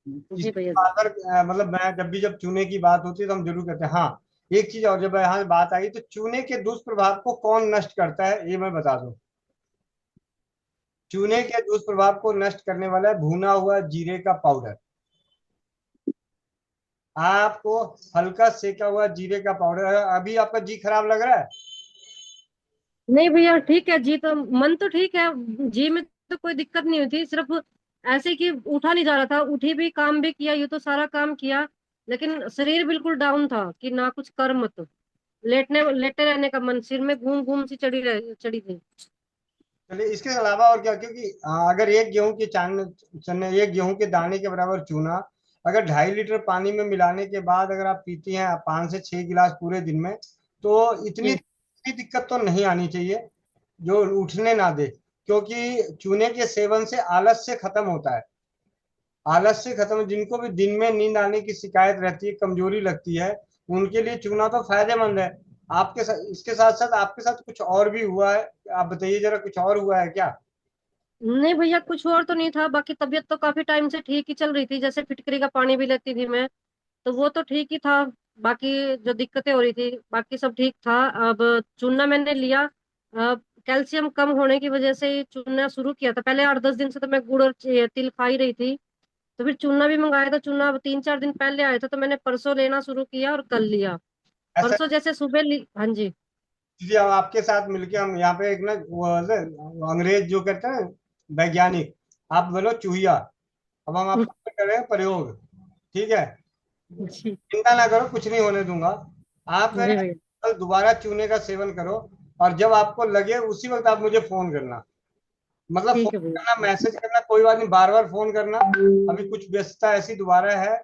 जी इसमें भैया। अगर मतलब मैं जब चूने की बात होती है तो हम जरूर कहते हैं। हाँ, एक चीज और, जब यहाँ बात आई तो चूने के दुष्प्रभाव को कौन नष्ट करता है, ये मैं बता दूं। चूने के दुष्प्रभाव को नष्ट करने वाला है भुना हुआ जीरे का पाउडर। आपको हल्का सेका हुआ जीरे का पाउडर, अभी आपका जी खराब लग रहा है? नहीं भैया ठीक है जी, तो मन तो ठीक है, जी में तो कोई दिक्कत नहीं हुई थी, सिर्फ ऐसे कि उठा नहीं जा रहा था। उठी भी, काम भी किया, ये तो सारा काम किया, लेकिन शरीर बिल्कुल डाउन था कि ना कुछ कर मत, लेटे रहने का मन, सिर में घूम घूम सी चढ़ी थी। चलिए, इसके अलावा और क्या? क्योंकि अगर एक गेहूं के दाने के बराबर चूना अगर 2.5 लीटर पानी में मिलाने के बाद अगर आप पीती हैं 5 से 6 गिलास पूरे दिन में, तो जी इतनी दिक्कत तो नहीं आनी चाहिए जो उठने ना दे। क्योंकि चूने के सेवन से आलस्य खत्म होता है। आलस्य खत्म, जिनको भी दिन में नींद आने की शिकायत रहती है, कमजोरी लगती है, उनके लिए चूना तो फायदेमंद है। आपके साथ, इसके साथ साथ आपके साथ कुछ और भी हुआ है? आप बताइए जरा, कुछ और हुआ है क्या? नहीं भैया, कुछ और तो नहीं था, बाकी तबीयत तो काफी टाइम से ठीक ही चल रही थी, जैसे फिटकरी का पानी भी लेती थी मैं, तो वो तो ठीक ही था। बाकी जो दिक्कतें हो रही थी, बाकी सब ठीक था। अब चूना मैंने लिया, अब कैल्शियम कम होने की वजह से ही चूना शुरू किया था। पहले 8-10 दिन से तो मैं गुड़ और तिल खा ही रही थी, तो फिर चूना भी मंगाया था। चूना अब 3-4 दिन पहले आया था, तो मैंने परसों लेना शुरू किया और कल लिया। ऐसा परसों जैसे सुबह ली, हाँ जी। जी, अब आपके साथ मिलके हम यहाँ पे एक ना वो अंग्रेज जो कहते हैं वैज्ञानिक, आप बोलो चूहिया। अब हम आपको कर रहे हैं प्रयोग, ठीक है? जी चिंता ना करो, कुछ नहीं होने दूंगा। आप जी करें, भैया। कल दोबारा चूने का सेवन करो, और जब आपको लगे उसी वक्त आप मुझे फोन करना। मतलब फोन ठीक है भैया। करना, मैसेज करना, कोई बात नहीं, बार बार फोन करना। अभी कुछ व्यस्तता ऐसी दोबारा है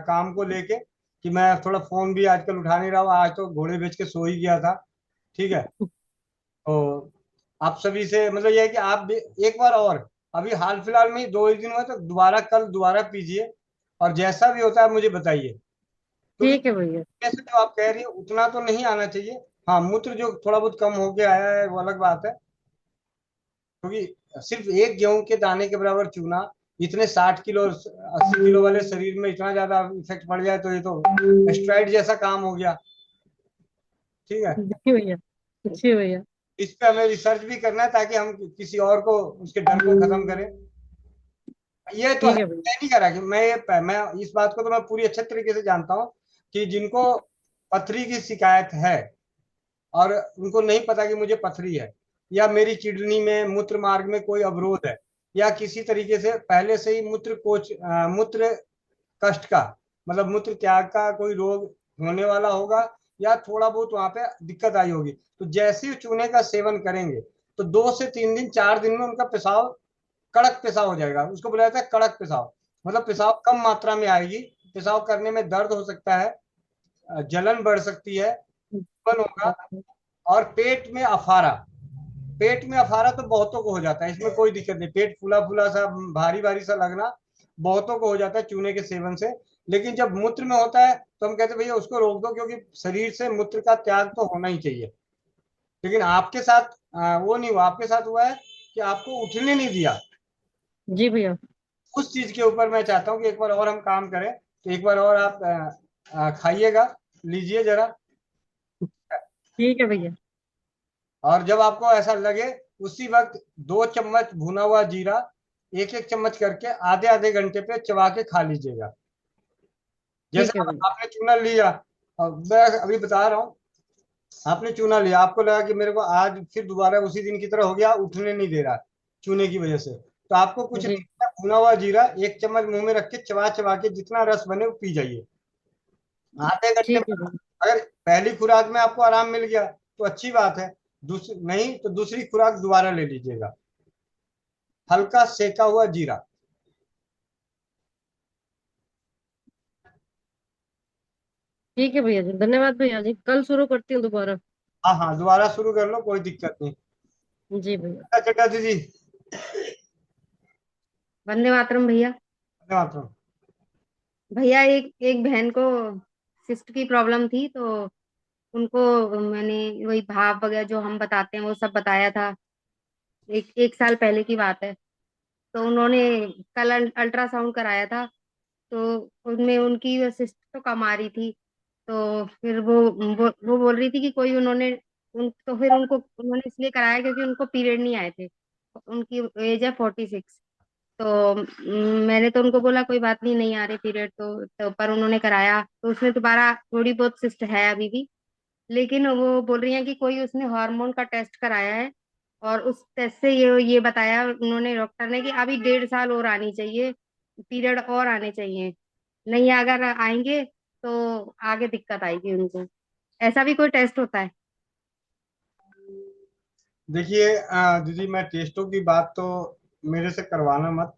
काम को लेके, कि मैं थोड़ा फोन भी आजकल उठा नहीं रहा हूँ। आज तो घोड़े बेच के सो ही गया था, ठीक है? तो आप सभी से मतलब यह है कि आप भी एक बार और, अभी हाल फिलहाल में ही 2 ही दिन हुआ, तो दोबारा कल दोबारा पीजिए, और जैसा भी होता है मुझे बताइए। क्योंकि ठीक है भैया। जैसे जो आप कह रही है उतना तो नहीं आना चाहिए। हाँ, मूत्र जो थोड़ा बहुत कम होके आया है वो अलग बात है, क्योंकि सिर्फ एक गेहूं के दाने के बराबर चूना इतने 60 किलो 80 किलो वाले शरीर में इतना ज्यादा इफेक्ट पड़ जाए, तो ये तो एस्ट्राइड जैसा काम हो गया। ठीक है, जी भैया। जी भैया। इस पे हमें रिसर्च भी करना है, ताकि हम किसी और को उसके डर को खत्म करें। ये तो है, ठीक है भैया। मैं नहीं कह रहा कि मैं इस बात को तो मैं पूरी अच्छे तरीके से जानता हूँ कि जिनको पथरी की शिकायत है और उनको नहीं पता कि मुझे पथरी है, या मेरी किडनी में मूत्र मार्ग में कोई अवरोध है, या किसी तरीके से पहले से ही मूत्र कष्ट का मतलब मूत्र त्याग का कोई रोग होने वाला होगा, या थोड़ा बहुत वहां पे दिक्कत आई होगी, तो जैसे ही चूने का सेवन करेंगे तो 2 से 3 दिन 4 दिन में उनका पेशाब कड़क पेशाब हो जाएगा। उसको बोला जाता है कड़क पेशाब, मतलब पेशाब कम मात्रा में आएगी, पेशाब करने में दर्द हो सकता है, जलन बढ़ सकती है, बन होगा, और पेट में अफारा तो बहुतों को हो जाता है, इसमें कोई दिक्कत नहीं, पेट फूला फूला सा भारी भारी सा लगना बहुतों को हो जाता है चूने के सेवन से। लेकिन जब मूत्र में होता है तो हम कहते हैं भैया उसको रोक दो, क्योंकि शरीर से मूत्र का त्याग तो होना ही चाहिए। लेकिन आपके साथ वो नहीं हुआ, आपके साथ हुआ है कि आपको उठने नहीं दिया। जी भैया। उस चीज के ऊपर मैं चाहता हूँ कि एक बार और हम काम करें, तो एक बार और आप खाइएगा, लीजिए जरा। ठीक है भैया। और जब आपको ऐसा लगे उसी वक्त 2 चम्मच भुना हुआ जीरा एक एक चम्मच करके आधे आधे घंटे पे चबा के खा लीजिएगा। जैसे ठीक है भैया। आपने चूना लिया, और मैं अभी बता रहा हूँ, आपने चूना लिया, आपको लगा कि मेरे को आज फिर दोबारा उसी दिन की तरह हो गया, उठने नहीं दे रहा चूने की वजह से, तो आपको कुछ जी। नहीं करना, भुना हुआ जीरा 1 चम्मच मुंह में रख के चबा चबा के जितना रस बने वो पी जाइए आधे घंटे ठीक है में। भैया। अगर पहली खुराक में आपको आराम मिल गया तो अच्छी बात है, दूसरी नहीं तो दूसरी खुराक दोबारा ले लीजिएगा, हल्का सेका हुआ जीरा। ठीक है भैया जी, धन्यवाद भैया जी, कल शुरू करती हूँ दोबारा। हाँ हाँ, दोबारा शुरू कर लो, कोई दिक्कत नहीं। जी भैया। अच्छा चटा दीदी, वंदे मातरम भैया। धन्यवाद। भैया एक एक बहन को सिस्ट की प्रॉब्लम थी, तो उनको मैंने वही भाप वगैरह जो हम बताते हैं वो सब बताया था। एक साल पहले की बात है। तो उन्होंने कल अल्ट्रासाउंड कराया था, तो उनमें उनकी सिस्ट तो कम आ रही थी। तो फिर वो बोल रही थी कि कोई उन्होंने तो फिर उनको उन्होंने इसलिए कराया क्योंकि उनको पीरियड नहीं आए थे। उनकी एज है 46। तो मैंने तो उनको बोला कोई बात नहीं, नहीं आ रहे पीरियड तो पर उन्होंने कराया तो उसमें दोबारा थोड़ी बहुत सिस्ट है अभी भी। लेकिन वो बोल रही हैं कि कोई उसने हार्मोन का टेस्ट कराया है, और उस टेस्ट से ये बताया उन्होंने डॉक्टर ने कि अभी 1.5 साल और आनी चाहिए, पीरियड और आने चाहिए, नहीं अगर आएंगे तो आगे दिक्कत आएगी उनको। ऐसा भी कोई टेस्ट होता है? देखिए दीदी, मैं टेस्टों की बात तो मेरे से करवाना मत,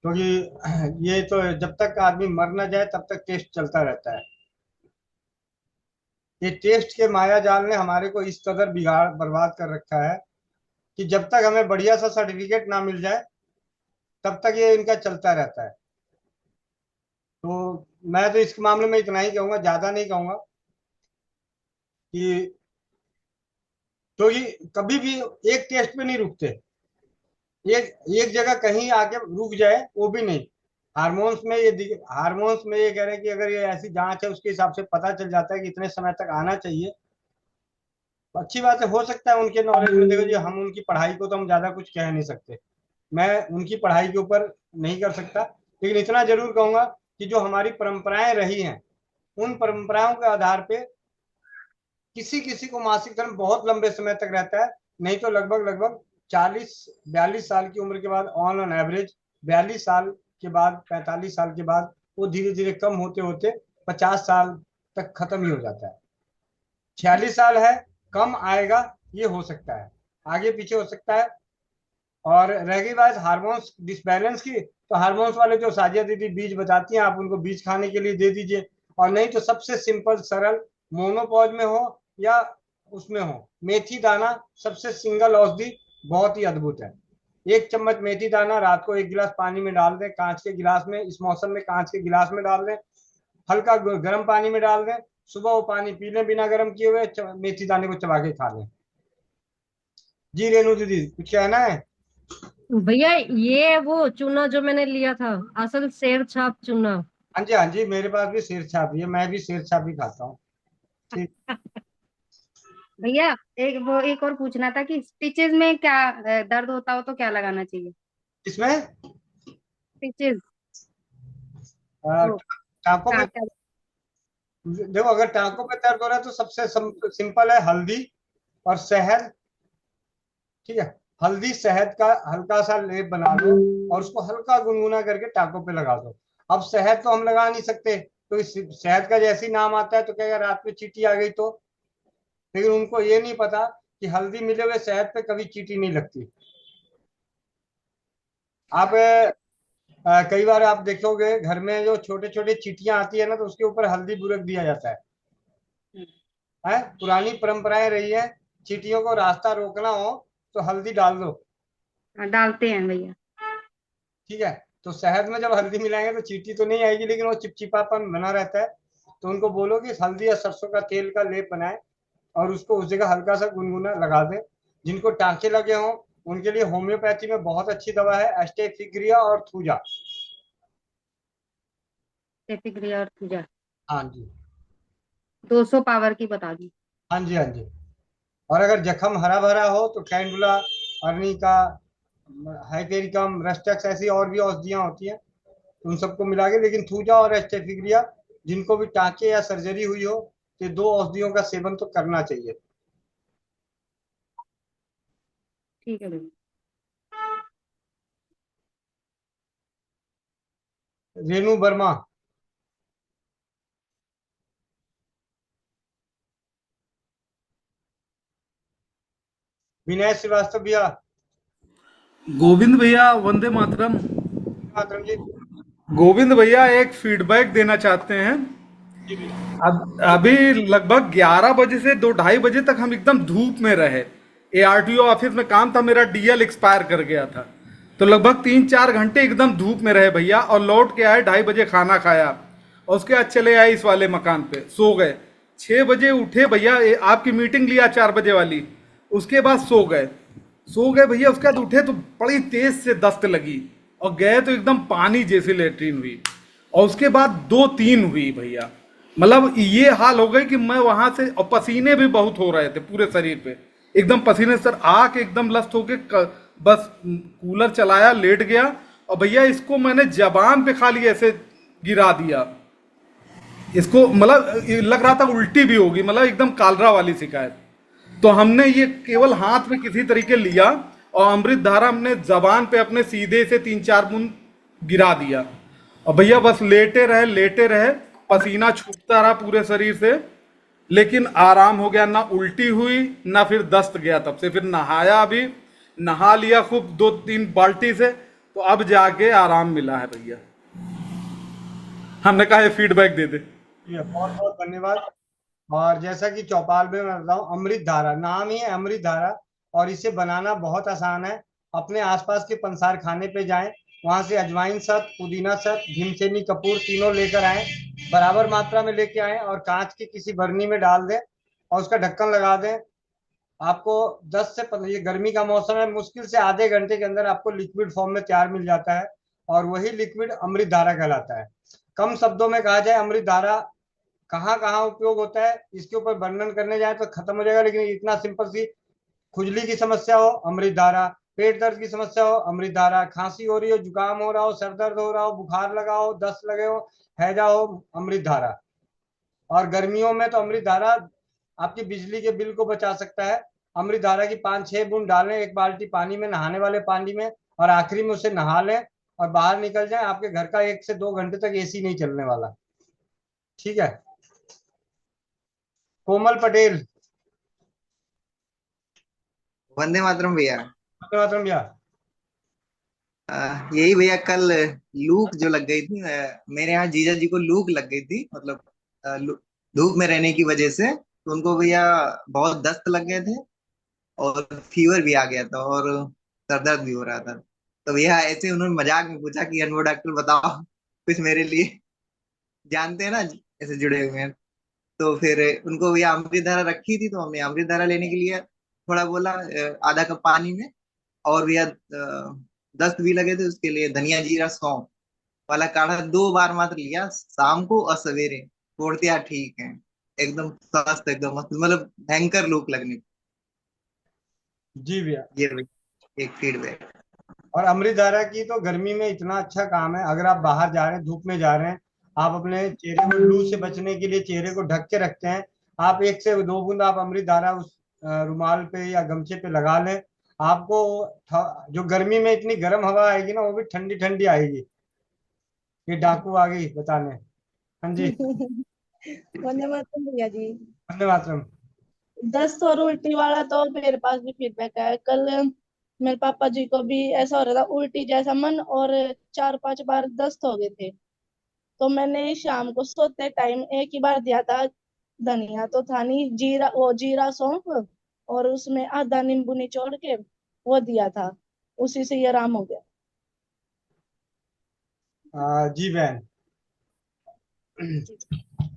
क्योंकि ये तो जब तक आदमी मर ना जाए तब तक टेस्ट चलता रहता है। ये टेस्ट के माया जाल ने हमारे को इस कदर बिगाड़ बर्बाद कर रखा है कि जब तक हमें बढ़िया सा सर्टिफिकेट ना मिल जाए तब तक ये इनका चलता रहता है। तो मैं तो इस मामले में इतना ही कहूंगा, ज्यादा नहीं कहूंगा, कि क्योंकि कभी भी एक टेस्ट पे नहीं रुकते, एक एक जगह कहीं आके रुक जाए वो भी नहीं। हार्मोन्स में ये कह रहे हैं कि अगर ये ऐसी जांच है उसके हिसाब से पता चल जाता है कि इतने समय तक आना चाहिए, तो अच्छी बात है। हो सकता है उनके नॉलेज में, देखो जी हम उनकी पढ़ाई को तो हम ज्यादा कुछ कह नहीं सकते, मैं उनकी पढ़ाई के ऊपर नहीं कर सकता, लेकिन इतना जरूर कहूंगा कि जो हमारी परंपराएं रही हैं उन परंपराओं के आधार पे किसी किसी को मासिक धर्म बहुत लंबे समय तक रहता है, नहीं तो लगभग लगभग 40-42 साल की उम्र के बाद, ऑन ऑन एवरेज 42 साल के बाद, 45 साल के बाद वो धीरे धीरे कम होते होते 50 साल तक खत्म ही हो जाता है। 46 साल है, कम आएगा, ये हो सकता है, आगे पीछे हो सकता है। और रह गई बात हार्मोन्स डिसबैलेंस की, तो हार्मोन्स वाले जो साजिया दीदी बीज बताती हैं आप उनको बीज खाने के लिए दे दीजिए, और नहीं तो सबसे सिंपल सरल मोनोपॉज में हो या उसमें हो, मेथी दाना सबसे सिंगल औषधि बहुत ही अद्भुत है। 1 चम्मच मेथी दाना रात को 1 गिलास पानी में डाल दें, कांच के गिलास में, इस मौसम में कांच के गिलास में डाल दें, हल्का गर्म पानी में डाल दें, सुबह वो पानी पी लें बिना गर्म किए हुए, मेथी दाने को चबा के खा लें। जी रेणु दीदी कुछ कहना है? भैया ये वो चूना जो मैंने लिया था असल शेर छाप चूना। हाँ जी हाँ जी, मेरे पास भी शेर छाप है, मैं भी शेर छाप ही खाता हूँ। ठीक। भैया एक और पूछना था कि स्टिचेस में क्या दर्द होता हो तो क्या लगाना चाहिए? इसमें स्टिचेस टांकों में देखो, अगर टांकों में दर्द हो रहा है तो सबसे सिंपल है हल्दी और शहद। ठीक है, हल्दी शहद का हल्का सा लेप बना लो और उसको हल्का गुनगुना करके टांकों पे लगा दो। अब शहद तो हम लगा नहीं सकते, तो इस शहद का जैसे ही नाम आता है तो क्या रात में चींटी आ गई तो, लेकिन उनको ये नहीं पता कि हल्दी मिले हुए शहद पे कभी चींटी नहीं लगती। आप कई बार आप देखोगे घर में जो छोटे छोटे चींटियां आती है ना, तो उसके ऊपर हल्दी बुरक दिया जाता है। पुरानी परंपराएं रही है, चींटियों को रास्ता रोकना हो तो हल्दी डाल दो। डालते हैं भैया। ठीक है, तो शहद में जब हल्दी मिलाएंगे तो चींटी तो नहीं आएगी, लेकिन वो चिपचिपापन बना रहता है। तो उनको बोलो कि हल्दी या सरसों का तेल का लेप बनाए और उसको उस जगह हल्का सा गुनगुना लगा दें। जिनको टांके लगे हों उनके लिए होम्योपैथी में बहुत अच्छी दवा है एस्टेफिग्रिया और थूजा। एपिग्रिया और थूजा। हाँ जी 200 पावर की बता दी। हाँ जी हाँ जी। और अगर जख्म हरा भरा हो तो कैंडुला, अर्निका, हाइपेरिकम, रस्टक्स, ऐसी और भी औषधियां होती हैं, उन सबको मिला के। लेकिन थूजा और एस्टेफिग्रिया जिनको भी टांके या सर्जरी हुई हो, ये 2 औषधियों का सेवन तो करना चाहिए। ठीक है भैया। रेणु वर्मा। विनय श्रीवास्तव भैया। गोविंद भैया वंदे मातरम। मातरम जी। गोविंद भैया एक फीडबैक देना चाहते हैं। अब अभी लगभग 11 बजे से 2-2:30 बजे तक हम एकदम धूप में रहे। ARTO ऑफिस में काम था, मेरा DL एक्सपायर कर गया था, तो लगभग 3-4 घंटे एकदम धूप में रहे भैया। और लौट के आए 2:30 बजे, खाना खाया और उसके बाद चले आए इस वाले मकान पे, सो गए। 6 बजे उठे भैया, आपकी मीटिंग लिया 4 बजे वाली, उसके बाद सो गए भैया। उसके बाद उठे तो बड़ी तेज से दस्त लगी और गए तो एकदम पानी जैसी लेटरिन हुई, और उसके बाद 2-3 हुई भैया। मतलब ये हाल हो गई कि मैं वहां से, और पसीने भी बहुत हो रहे थे पूरे शरीर पे, एकदम पसीने सर आके एकदम लस्त होके बस कूलर चलाया, लेट गया। और भैया इसको मैंने जबान पे खाली ऐसे गिरा दिया, इसको मतलब लग रहा था उल्टी भी होगी, मतलब एकदम कालरा वाली शिकायत। तो हमने ये केवल हाथ में किसी तरीके लिया और अमृत धारा हमने जबान पे अपने सीधे से 3-4 बूंद गिरा दिया, और भैया बस लेटे रहे, पसीना छूटता रहा पूरे शरीर से, लेकिन आराम हो गया। ना उल्टी हुई ना फिर दस्त गया। तब से फिर नहाया, अभी नहा लिया खूब 2-3 बाल्टी से, तो अब जाके आराम मिला है भैया। हमने कहा ये फीडबैक दे दे। बहुत बहुत धन्यवाद। और जैसा कि चौपाल में मैं बताऊं, अमृत धारा नाम ही है, अमृत धारा, और इसे बनाना बहुत आसान है। अपने आसपास के पंसार खाने पे जाएं, वहां से अजवाइन सत, पुदीना सत, भीमसेनी कपूर तीनों लेकर आए, बराबर मात्रा में लेके आए और कांच की किसी बरनी में डाल दें और उसका ढक्कन लगा दें। आपको 10 से 15, ये गर्मी का मौसम है, मुश्किल से आधे घंटे के अंदर आपको लिक्विड फॉर्म में तैयार मिल जाता है, और वही लिक्विड अमृत धारा कहलाता है। कम शब्दों में कहा जाए, अमृत धारा कहाँ कहाँ उपयोग होता है इसके ऊपर वर्णन करने जाए तो खत्म हो जाएगा, लेकिन इतना सिंपल सी, खुजली की समस्या हो अमृत धारा, पेट दर्द की समस्या हो अमृत धारा, खांसी हो रही हो, जुकाम हो रहा हो, सर दर्द हो रहा हो, बुखार लगा हो, दस्त लगे हो, हैजा हो, अमृत धारा। और गर्मियों में तो अमृत धारा आपकी बिजली के बिल को बचा सकता है। अमृत धारा की 5-6 बूंद डालें 1 बाल्टी पानी में, नहाने वाले पानी में, और आखिरी में उसे नहा लें और बाहर निकल जाए। आपके घर का 1 से 2 घंटे तक AC नहीं चलने वाला। ठीक है। कोमल पटेल। वंदे मातरम भैया। वंदे मातरम भैया। यही भैया, कल लूक जो लग गई थी, मेरे यहाँ जीजा जी को लूक लग गई थी, मतलब धूप में रहने की वजह से, तो उनको भैया बहुत दस्त लग गए थे। और फीवर भी आ गया था और सर दर्द भी हो रहा था। तो भैया ऐसे उन्होंने मजाक में पूछा कि अनवर डॉक्टर बताओ कुछ मेरे लिए, जानते हैं ना ऐसे जुड़े हुए हैं। तो फिर उनको भैया अमृतधारा रखी थी, तो हमने अमृतधारा लेने के लिए थोड़ा बोला, आधा कप पानी में। और भैया दस्त भी लगे थे, उसके लिए धनिया जीरा सौंफ वाला काढ़ा 2 बार मात्र लिया, शाम को और सवेरे। छोड़ते यार ठीक है, एकदम स्वस्थ, एकदम मस्त, मतलब भयंकर लूक लगने। जी भैया। ये एक फीडबैक। और अमृतधारा की तो गर्मी में इतना अच्छा काम है, अगर आप बाहर जा रहे हैं, धूप में जा रहे हैं, आप अपने चेहरे को लू से बचने के लिए चेहरे को ढक के रखते हैं, आप 1 से 2 बूंद आप अमृतधारा उस रुमाल पे या गमछे पे लगा लें, आपको जो गर्मी में इतनी गर्म हवा आएगी ना, वो भी ठंडी ठंडी आएगी। ये डाकू आ गई बताने। हाँ जी। वंदे मातरम भैया जी। वंदे मातरम। दस्त और उल्टी वाला तो मेरे पास भी फीडबैक है। कल मेरे पापा जी को भी ऐसा हो रहा था, उल्टी जैसा मन, और 4-5 बार दस्त हो गए थे। तो मैंने शाम को सोते टाइम एक ही बार दिया था, धनिया तो था नहीं, जीरा, वो जीरा सौंफ, और उसमें आधा नींबू निचोड़ के वो दिया था, उसी से ये आराम हो गया। जी बहन।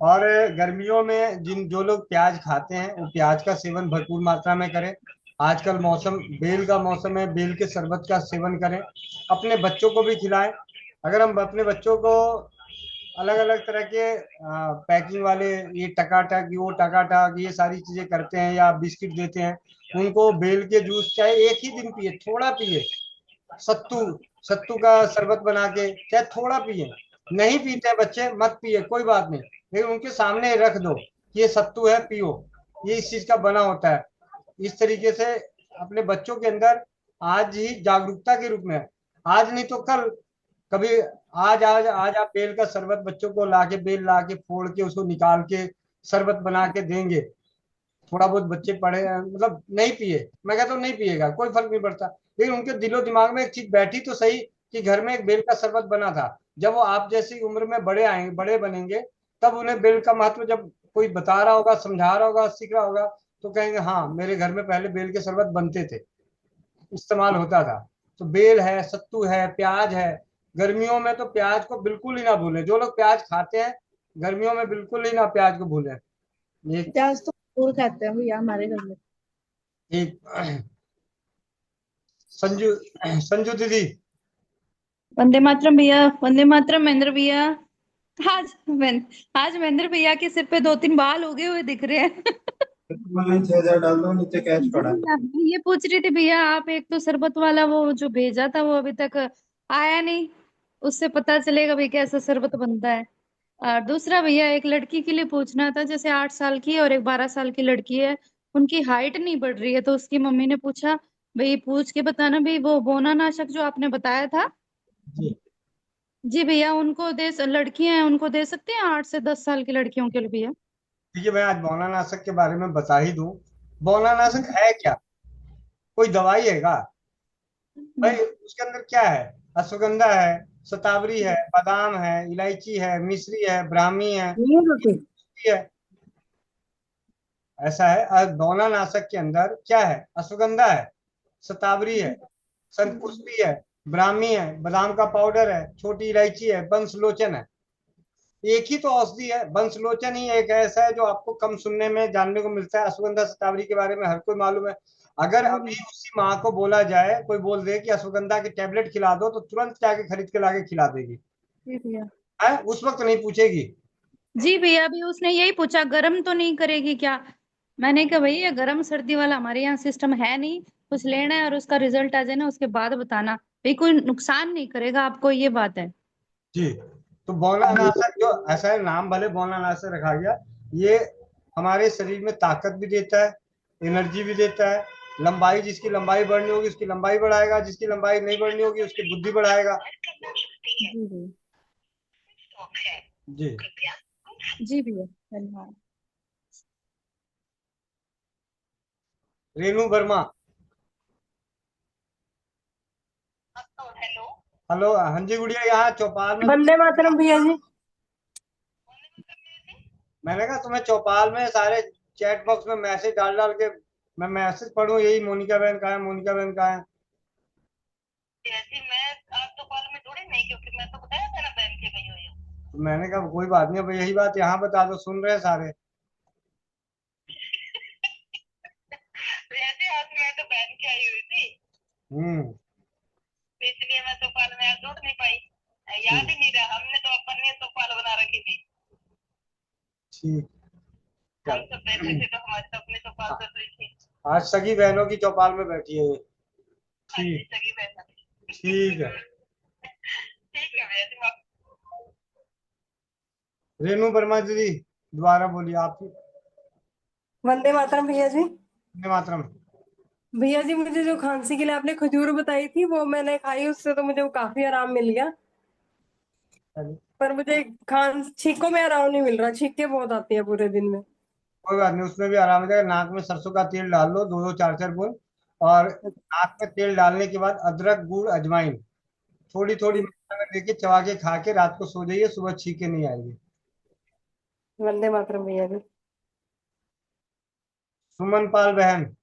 और गर्मियों में जो लोग प्याज खाते हैं, वो प्याज का सेवन भरपूर मात्रा में करें। आजकल मौसम बेल का मौसम है, बेल के शरबत का सेवन करें, अपने बच्चों को भी खिलाएं। अगर हम अपने बच्चों को अलग अलग तरह के पैकिंग वाले, ये टकाटक, वो टकाटक, ये सारी चीजें करते हैं, या बिस्किट देते हैं, उनको बेल के जूस चाहे एक ही दिन पिए, थोड़ा पिए, सत्तू सत्तू का शरबत बना के चाहे थोड़ा पिए। नहीं पीते हैं बच्चे, मत पिए, कोई बात नहीं, लेकिन उनके सामने रख दो कि ये सत्तू है, पियो, ये इस चीज का बना होता है। इस तरीके से अपने बच्चों के अंदर आज ही जागरूकता के रूप में, आज नहीं तो कल, कभी आज आज आज आप बेल का शरबत बच्चों को लाके, बेल ला के फोड़ के उसको निकाल के शरबत बना के देंगे, थोड़ा बहुत बच्चे पढ़े, मतलब नहीं पिए, मैं कहता हूँ नहीं पिएगा, कोई फर्क नहीं पड़ता, लेकिन उनके दिलो दिमाग में एक चीज बैठी तो सही कि घर में एक बेल का शरबत बना था। जब वो आप जैसी उम्र में बड़े आएंगे, बड़े बनेंगे, तब उन्हें बेल का महत्व जब कोई बता रहा होगा, समझा रहा होगा, सीख रहा होगा, तो कहेंगे हाँ, मेरे घर में पहले बेल के शरबत बनते थे, इस्तेमाल होता था। तो बेल है, सत्तू है, प्याज है। गर्मियों में तो प्याज को बिल्कुल ही ना भूलें, जो लोग प्याज खाते हैं गर्मियों में बिल्कुल ही ना प्याज को भूलें। प्याज तो जरूर खाते हैं भैया हमारे घर में। एक संजू संजू दीदी। वंदे मातरम भैया। वंदे मातरम महेंद्र भैया। आज आज महेंद्र भैया के सिर पे 2-3 बाल उगे हुए दिख रहे हैं। 6,000 डाल दो, नीचे कैश पड़ा है। मैं ये पूछ रही थी भैया, आप एक तो शरबत वाला वो जो भेजा था वो अभी तक आया नहीं, उससे पता चलेगा भाई कैसा शरबत बनता है। और दूसरा भैया, एक लड़की के लिए पूछना था, जैसे 8 साल की और एक 12 साल की लड़की है, उनकी हाइट नहीं बढ़ रही है, तो उसकी मम्मी ने पूछा भाई पूछ के बताना भाई, वो बोना नाशक जो आपने बताया था। जी भैया, उनको लड़कियां हैं उनको दे सकते हैं, 8 से 10 साल की लड़कियों के लिए भैया। देखिए, मैं आज बौनानाशक के बारे में बता ही दूं। बौनानाशक है क्या? कोई दवाई है क्या भाई? उसके अंदर क्या है? अश्वगंधा है, शतावरी है, बादाम है, इलायची है, मिश्री है, ब्राह्मी है, है। ऐसा है। बौनानाशक के अंदर क्या है? अश्वगंधा है, शतावरी है, शंखपुष्पी है, ब्राह्मी है, बादाम का पाउडर है, छोटी इलायची है, बंसलोचन है। एक ही तो औषधि है, बंसलोचन ही एक ऐसा है जो आपको कम सुनने में जानने को मिलता है। अश्वगंधा शतावरी के बारे में हर कोई मालूम है। अगर अभी उसी माँ को बोला जाए, कोई बोल दे कि अश्वगंधा के टैबलेट खिला दो, तो तुरंत जाके खरीद के लाके खिला देगी। है? उस वक्त नहीं पूछेगी। जी भैया, अभी उसने यही पूछा गर्म तो नहीं करेगी क्या। मैंने कहा भैया गर्म सर्दी वाला हमारे यहाँ सिस्टम है नहीं, कुछ लेना है और उसका रिजल्ट आ जाए ना उसके बाद बताना भाई, कोई नुकसान नहीं करेगा आपको, ये बात है। जी। तो बौनानाशक जो ऐसा है, नाम भले बौनानाशक रखा गया, ये हमारे शरीर में ताकत भी देता है, एनर्जी भी देता है, लंबाई, जिसकी लंबाई बढ़नी होगी उसकी लंबाई बढ़ाएगा, जिसकी लंबाई नहीं बढ़नी होगी उसकी बुद्धि बढ़ाएगा। जी जी भैया, धन्यवाद। रेणु वर्मा। हेलो। हाँ जी गुड़िया, यहाँ चौपाल में। वंदे मातरम भैया जी। मैंने कहा तुम्हें चौपाल में सारे चैट बॉक्स में मैसेज डाल डाल के मैं मैसेज पढ़ूं यही मोनिका बहन कहाँ है, मोनिका बहन कहाँ है। तो मैंने कहा कोई बात नहीं, अब यही बात यहाँ बता दो, सुन रहे हैं सारे। हम्म। ठीक। आज सगी बहनों की चौपाल में बैठी है ये। ठीक। ठीक है। रेणु वर्मा दीदी दोबारा बोलिए आप। वंदे मातरम भैया जी। वंदे मातरम। भैया जी मुझे जो खांसी के लिए आपने खजूर बताई थी वो मैंने खाई, उससे तो मुझे काफी आराम मिल गया, पर मुझे छींकों में आराम नहीं मिल रहा, छींके बहुत आती है पूरे दिन में। कोई बात नहीं, उसमें भी आराम हो जाएगा। नाक में सरसों का तेल डाल लो, 2-2 4-4 बूंद, और नाक में तेल डालने के बाद अदरक गुड़ अजवाइन थोड़ी थोड़ी मात्रा में लेके चबा के खा के रात को सो जाइए, सुबह छींके नहीं आएगी। वंदे मातरम भैया जी। सुमन पाल बहन।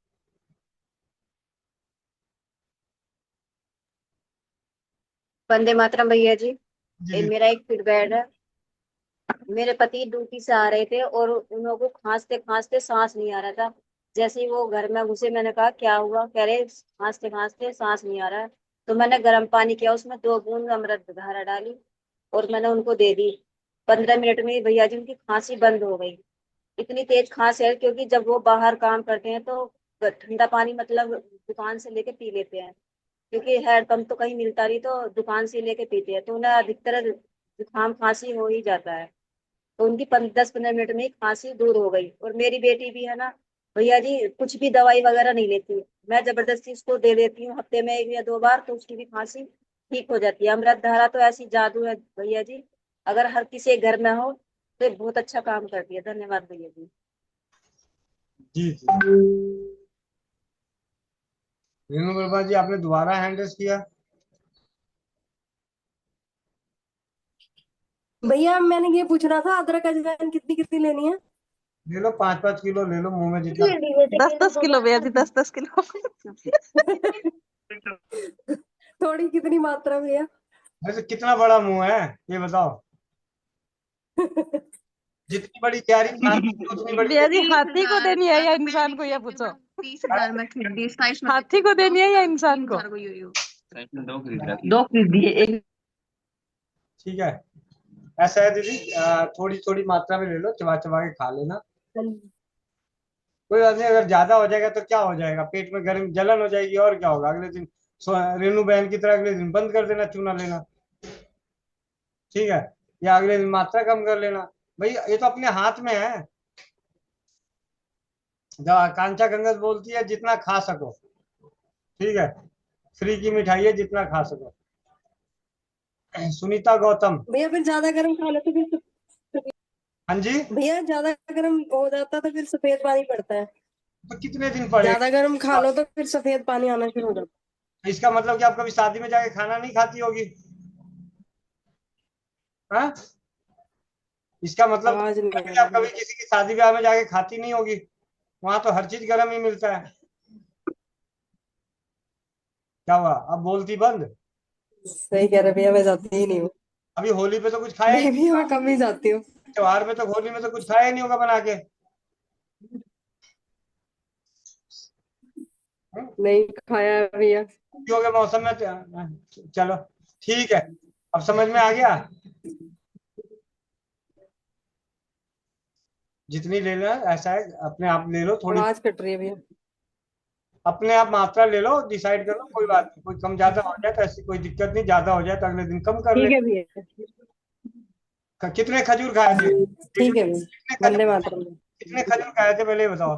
वंदे मातरम भैया जी। जी जी। मेरा एक फीडबैक है। मेरे पति ड्यूटी से आ रहे थे और उन लोगों को खांसते खांसते सांस नहीं आ रहा था। जैसे ही वो घर में घुसे मैंने कहा क्या हुआ, कह रहे खांसते खांसते सांस नहीं आ रहा है। तो मैंने गर्म पानी किया, उसमें 2 बूंद अमृत धारा डाली और मैंने उनको दे दी। 15 मिनट में ही भैया जी उनकी खांसी बंद हो गई। इतनी तेज खांसी है क्योंकि जब वो बाहर काम करते हैं तो ठंडा पानी मतलब दुकान से लेके पी लेते हैं, क्योंकि हैंडपंप तो कहीं मिलता नहीं, तो दुकान से लेके पीते हैं, तो उन्हें अधिकतर जुकाम खांसी हो ही जाता है। तो उनकी 10-15 मिनट में ही खांसी दूर हो गई। और मेरी बेटी भी है ना भैया जी, कुछ भी दवाई वगैरह नहीं लेती, मैं जबरदस्ती उसको दे देती हूँ हफ्ते में 1 या 2 बार, तो उसकी भी खांसी ठीक हो जाती है। अमृत धारा तो ऐसी जादू है भैया जी, अगर हर किसी के घर में हो तो ये बहुत अच्छा काम करती है। धन्यवाद भैया जी। जी जी। रेणु वर्मा जी आपने दोबारा हैंड रेस किया। भैया मैंने ये पूछना था, अदरक अजवाइन कितनी कितनी लेनी है? ले लो 5-5 किलो ले लो, मुंह में जितना। 10-10 किलो भैया जी, 10-10 किलो। थोड़ी कितनी मात्रा भैया? वैसे कितना बड़ा मुंह है ये बताओ। जितनी बड़ी क्यारी उतनी बड़ी। भैया जी हाथी को देनी है या इंसान को, ये पूछो। 30,000 में खरीद दी, 27 में हाथी को देनी है या इंसान को? 2 खरीद दिए, एक। ठीक है, ऐसा है दीदी, थोड़ी थोड़ी मात्रा में ले लो, चबा चबा के खा लेना। कोई बात नहीं, अगर ज्यादा हो जाएगा तो क्या हो जाएगा, पेट में गर्म जलन हो जाएगी और क्या होगा, अगले दिन रेणु बहन की तरह अगले दिन बंद कर देना चूना लेना। ठीक है, या अगले दिन मात्रा कम कर लेना। भाई ये तो अपने हाथ में है। कांचा गंगस बोलती है जितना खा सको। ठीक है, फ्री की मिठाई है, जितना खा सको। सुनीता गौतम। भैया फिर ज्यादा गर्म खा लो तो फिर? हाँ जी भैया ज्यादा गर्म हो जाता तो फिर सफेद पानी पड़ता है। तो कितने दिन पड़े? ज्यादा गर्म खा लो तो फिर सफेद पानी आना शुरू हो जाता। इसका मतलब कि आप कभी शादी में जाके खाना नहीं खाती होगी? हाँ, इसका मतलब कि आप कभी किसी की शादी ब्याह में जाके खाती नहीं होगी, वहां तो हर चीज गर्म ही मिलता है। क्या हुआ, अब बोलती बंद? सही कह रहे भैया, मैं जाती ही नहीं हूँ। अभी होली पे तो कुछ खाया नहीं भैया, मैं कम ही जाती हूँ। त्योहार पे तो, होली में तो कुछ खाया नहीं होगा बना के। नहीं खाया है भैया। हो गया मौसम में चलो ठीक है, अब समझ में आ गया। जितनी ले लो, ऐसा है अपने आप ले लो थोड़ी, आवाज कट रही है भैया। अपने आप मात्रा ले लो, डिसाइड कर लो, कोई बात नहीं, कोई कम ज्यादा हो जाए तो ऐसी कोई दिक्कत नहीं, ज्यादा हो जाए तो अगले दिन कम कर ले। ठीक है भैया। कितने खजूर खाए थे? ठीक है भैया, वंदे मातरम। कितने खजूर खाए थे पहले ये बताओ।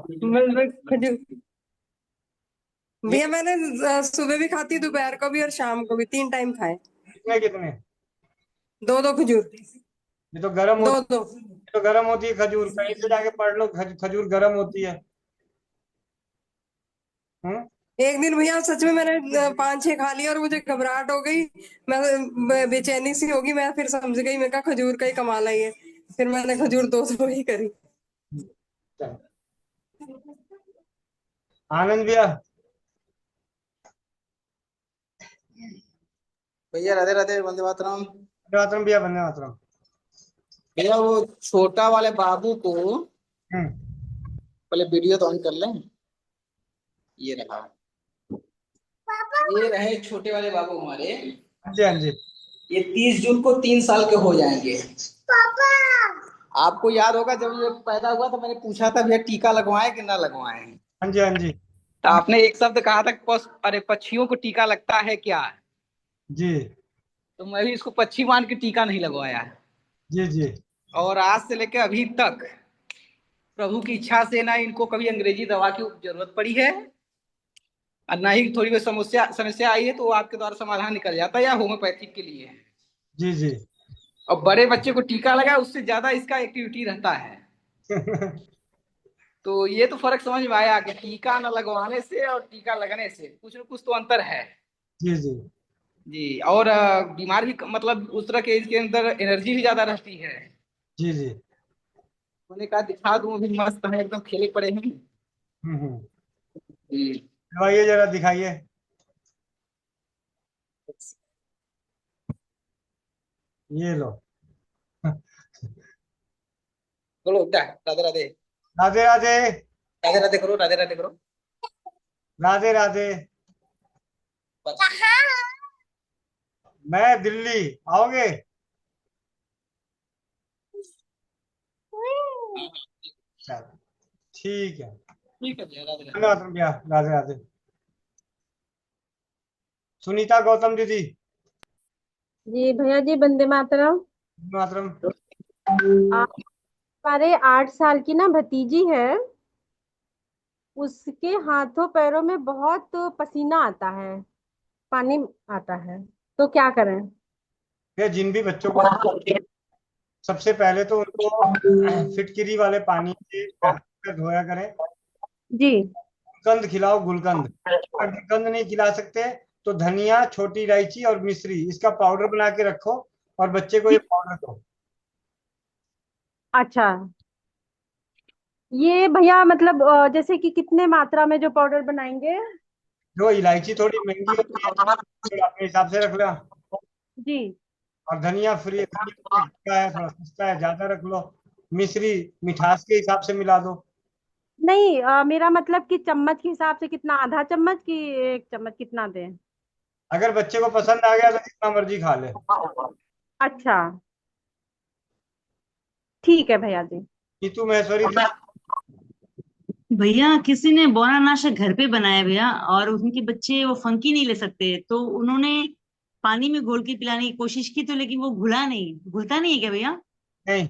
खजूर भैया मैंने सुबह भी खाती, दोपहर को भी और शाम को भी, 3 टाइम खाए। कितने कितने? 2-2 खजूर। ये तो गर्म होती, 2-2 तो गर्म होती है खजूर, कहीं से जाके पढ़ लो, खजूर गर्म होती है। एक दिन भैया सच में मैंने 5-6 खा लिया और मुझे घबराहट हो गई, मैं बेचैनी सी होगी, मैं फिर समझ गई, मैं कहा खजूर का ही कमाल है ये, फिर मैंने खजूर 2-2 ही करी। आनंद भैया। भैया राधे राधे, वंदे मातरम। वंदे मातरम भैया, वंदे मातरम। भैया वो छोटा वाले बाबू को हम्म। पहले वीडियो तो ऑन कर लें। ये रहा, ये रहे छोटे वाले बाबू हमारे। हाँ जी, हाँ जी। ये 30 जून को 3 साल के हो जाएंगे। आपको याद होगा जब ये पैदा हुआ तो मैंने पूछा था भैया टीका लगवाएं कि ना लगवाएं। हाँ जी, हाँ जी। तो आपने एक शब्द कहा था अरे पक्षियों को टीका लगता है क्या। जी तो मैं भी इसको पक्षी मान के टीका नहीं लगवाया। जी जी। और आज से लेकर अभी तक प्रभु की इच्छा से ना इनको कभी अंग्रेजी दवा की जरूरत पड़ी है और ना ही थोड़ी कोई समस्या आई है तो वो आपके द्वारा समाधान निकल जाता है, या होम्योपैथिक के लिए। जी जी। और बड़े बच्चे को टीका लगा उससे ज्यादा इसका एक्टिविटी रहता है। तो ये तो फर्क समझ में आया कि टीका न लगवाने से और टीका लगने से कुछ न कुछ तो अंतर है। जी जी जी। और बीमार भी मतलब उस तरह के एज के अंदर एनर्जी भी ज्यादा रहती है। जी जी। उन्होंने कहा दिखा दूं, अभी मस्त है एकदम खेले पड़े हैं। जी। दिखाइए जरा, दिखाइए। ये लो। बोलो बेटा राधे राधे। राधे राधे। राधे राधे करो, राधे राधे करो। राधे राधे। मैं दिल्ली, आओगे? चलो ठीक है। ठीक है भैया, राधे राधे। धन्यवाद भैया, राधे राधे। सुनीता गौतम दीदी। जी भैया जी, वंदे मातरम। मातरम। हमारे 8 साल की ना भतीजी है, उसके हाथों पैरों में बहुत पसीना आता है, पानी आता है, तो क्या करें? ये जिन भी बच्चों को, सबसे पहले तो उनको फिटकिरी वाले पानी से हाथ पैर धोया करें। जी। गुलकंद खिलाओ, गुलकंद। अगर गुलकंद नहीं खिला सकते तो धनिया, छोटी इलायची और मिश्री, इसका पाउडर बना के रखो और बच्चे को ये पाउडर दो। अच्छा, ये भैया मतलब जैसे कि कितने मात्रा में जो पाउडर बनाएंगे? जो इलायची थोड़ी महंगी होती है, तो अपने हिसाब से रख लो। जी। और धनिया फ्री है, थोड़ा सस्ता है, ज्यादा रख लो। मिश्री मिठास के हिसाब से मिला दो। नहीं, मेरा मतलब कि चम्मच के हिसाब से कितना, आधा चम्मच की 1 चम्मच, कितना दें? अगर बच्चे को पसंद आ गया तो जितना मर्जी खा ले। अच्छा ठीक है भैया जी। नीतू महेश्वरी। भैया किसी ने बोनानाशा घर पे बनाया भैया, और उनके बच्चे वो फंकी नहीं ले सकते, तो उन्होंने पानी में घोल के पिलाने की कोशिश की, तो लेकिन वो घुलता नहीं है क्या भैया? नहीं,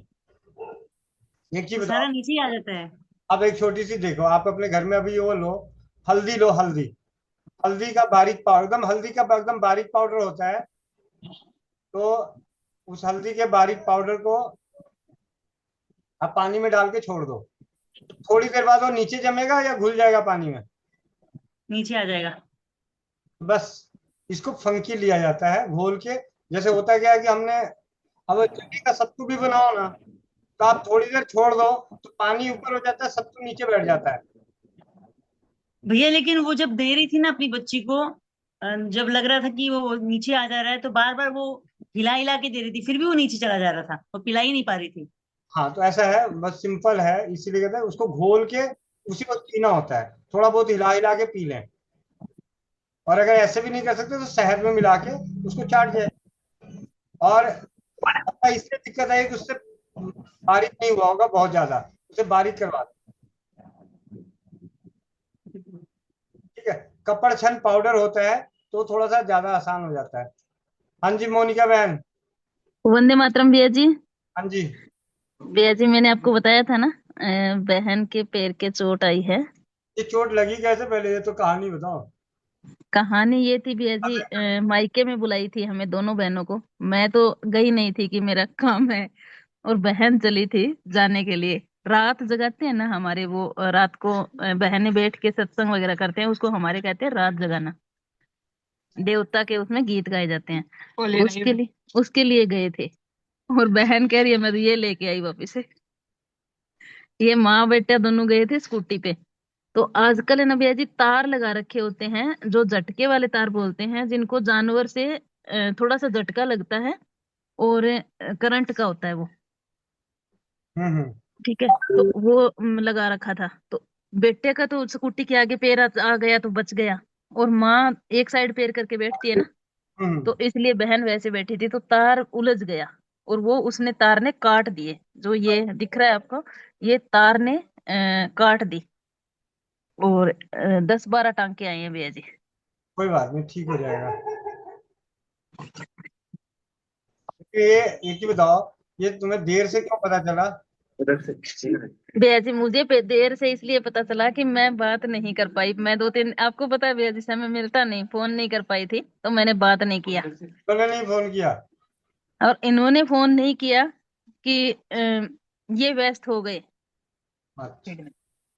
एक चीज वो बताओ, सारा नीचे ही आ जाता है। अब एक छोटी सी देखो, आप अपने घर में अभी वो लो, हल्दी लो, हल्दी, हल्दी का बारीक पाउडर, एकदम हल्दी का एकदम बारीक पाउडर होता है। तो उस हल्दी के बारीक पाउडर को आप पानी में डाल के छोड़ दो। थोड़ी देर बाद वो नीचे जमेगा या घुल जाएगा पानी में? नीचे आ जाएगा। बस इसको फंकी लिया जाता है घोल के। जैसे होता क्या है कि हमने, अब चने का सत्तू भी बनाओ ना, तो आप थोड़ी देर छोड़ दो तो पानी ऊपर हो जाता है, सत्तू नीचे बैठ जाता है। भैया लेकिन वो जब दे रही थी ना अपनी बच्ची को, जब लग रहा था कि वो नीचे आ जा रहा है, तो बार बार वो हिला हिला के दे रही थी, फिर भी वो नीचे चला जा रहा था, वो पिला ही नहीं पा रही थी। हाँ, तो ऐसा है, बस सिंपल है, इसीलिए कहते हैं उसको घोल के उसी को पीना होता है। थोड़ा बहुत हिला हिला के पी लें। और अगर ऐसे भी नहीं कर सकते तो शहद में मिला के उसको चाट जाए। और इससे दिक्कत है कि उससे बारीक नहीं हुआ होगा बहुत ज्यादा, उसे बारीक करवा दें। ठीक है, कपड़ छन पाउडर होता है तो थोड़ा सा ज्यादा आसान हो जाता है। हाँ जी मोनिका बहन। वंदे मातरम भैया जी। हाँ जी। भैया जी मैंने आपको बताया था ना, बहन के पैर के चोट आई है। ये चोट लगी कैसे, पहले ये तो कहानी बताओ। कहानी ये थी भैया जी, मायके में बुलाई थी हमें दोनों बहनों को। मैं तो गई नहीं थी कि मेरा काम है, और बहन चली थी जाने के लिए। रात जगाते हैं ना हमारे वो, रात को बहनें बैठ के सत्संग वगैरह करते हैं, उसको हमारे कहते हैं रात जगाना। देवता के उसमें गीत गाए जाते हैं, उसके लिए गए थे। और बहन कह रही है मैं तो ये लेके आई वापिस से। ये माँ बेटा दोनों गए थे स्कूटी पे, तो आजकल है ना भैया जी तार लगा रखे होते हैं जो झटके वाले तार बोलते हैं, जिनको जानवर से थोड़ा सा झटका लगता है और करंट का होता है वो। ठीक है, तो वो लगा रखा था। तो बेटे का तो स्कूटी के आगे पैर आ गया तो बच गया, और माँ एक साइड पैर करके बैठती है ना, तो इसलिए बहन वैसे बैठी थी तो तार उलझ गया, और वो उसने तार ने काट दिए। जो ये दिख रहा है आपको, ये तार ने काट दी, और 10-12 टांके आए हैं भैया जी। कोई बात नहीं, ठीक हो जाएगा। ये एक ही बताओ, ये तुम्हें देर से क्यों पता चला? भैया जी मुझे देर से इसलिए पता चला कि मैं बात नहीं कर पाई। मैं 2-3, आपको पता है भैया जी, समय मिलता नहीं, फोन नहीं कर पाई थी, तो मैंने बात नहीं किया। उन्होंने नहीं फोन किया? और इन्होंने फोन नहीं किया कि ये व्यस्त हो गए।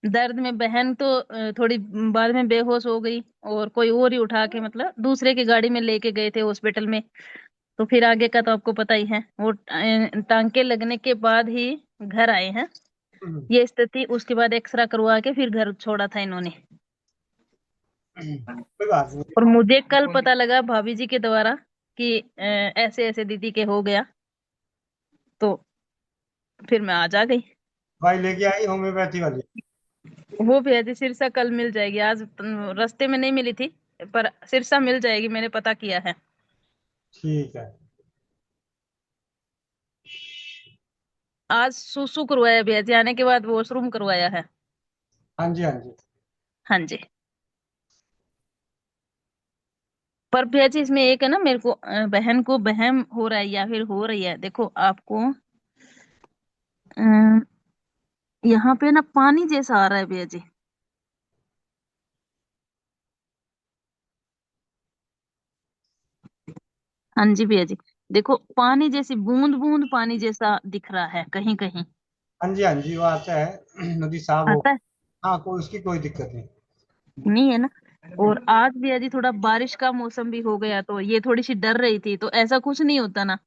दर्द में बहन तो थोड़ी बाद में बेहोश हो गई, और कोई और ही उठा के, मतलब दूसरे की गाड़ी में लेके गए थे हॉस्पिटल में। तो फिर आगे का तो आपको पता ही है, वो टांके लगने के बाद ही घर आए हैं ये स्थिति। उसके बाद एक्सरा करवा के फिर घर छोड़ा था इन्होंने। कोई बात नहीं। और मुझे कल पता लगा भाभी जी के द्वारा कि ऐसे ऐसे दीदी के हो गया, तो फिर मैं आज आ गई। भाई लेके आई होम्योपैथी वाली? वो भैया जी सिरसा कल मिल जाएगी, आज रास्ते में नहीं मिली थी, पर सिरसा मिल जाएगी, मैंने पता किया है। ठीक है। आज सुसु करवाया भैया जी, आने के बाद वॉशरूम करवाया है। हाँ जी, हाँ जी। हाँ जी। पर भैया जी इसमें एक है ना, मेरे को बहन को बहम हो रहा है या फिर हो रही है। देखो आपको यहाँ पे ना पानी जैसा आ रहा है भैया जी। हाँ जी भैया जी, देखो पानी जैसी बूंद बूंद पानी जैसा दिख रहा है कहीं कहीं। हाँ जी, हाँ जी, वो आता है, नदी साफ हो। आता है? हाँ, कोई उसकी कोई दिक्कत नहीं। नहीं है ना। और आज भैया जी थोड़ा बारिश का मौसम भी हो गया, तो ये थोड़ी सी डर रही थी, तो ऐसा कुछ नहीं होता ना?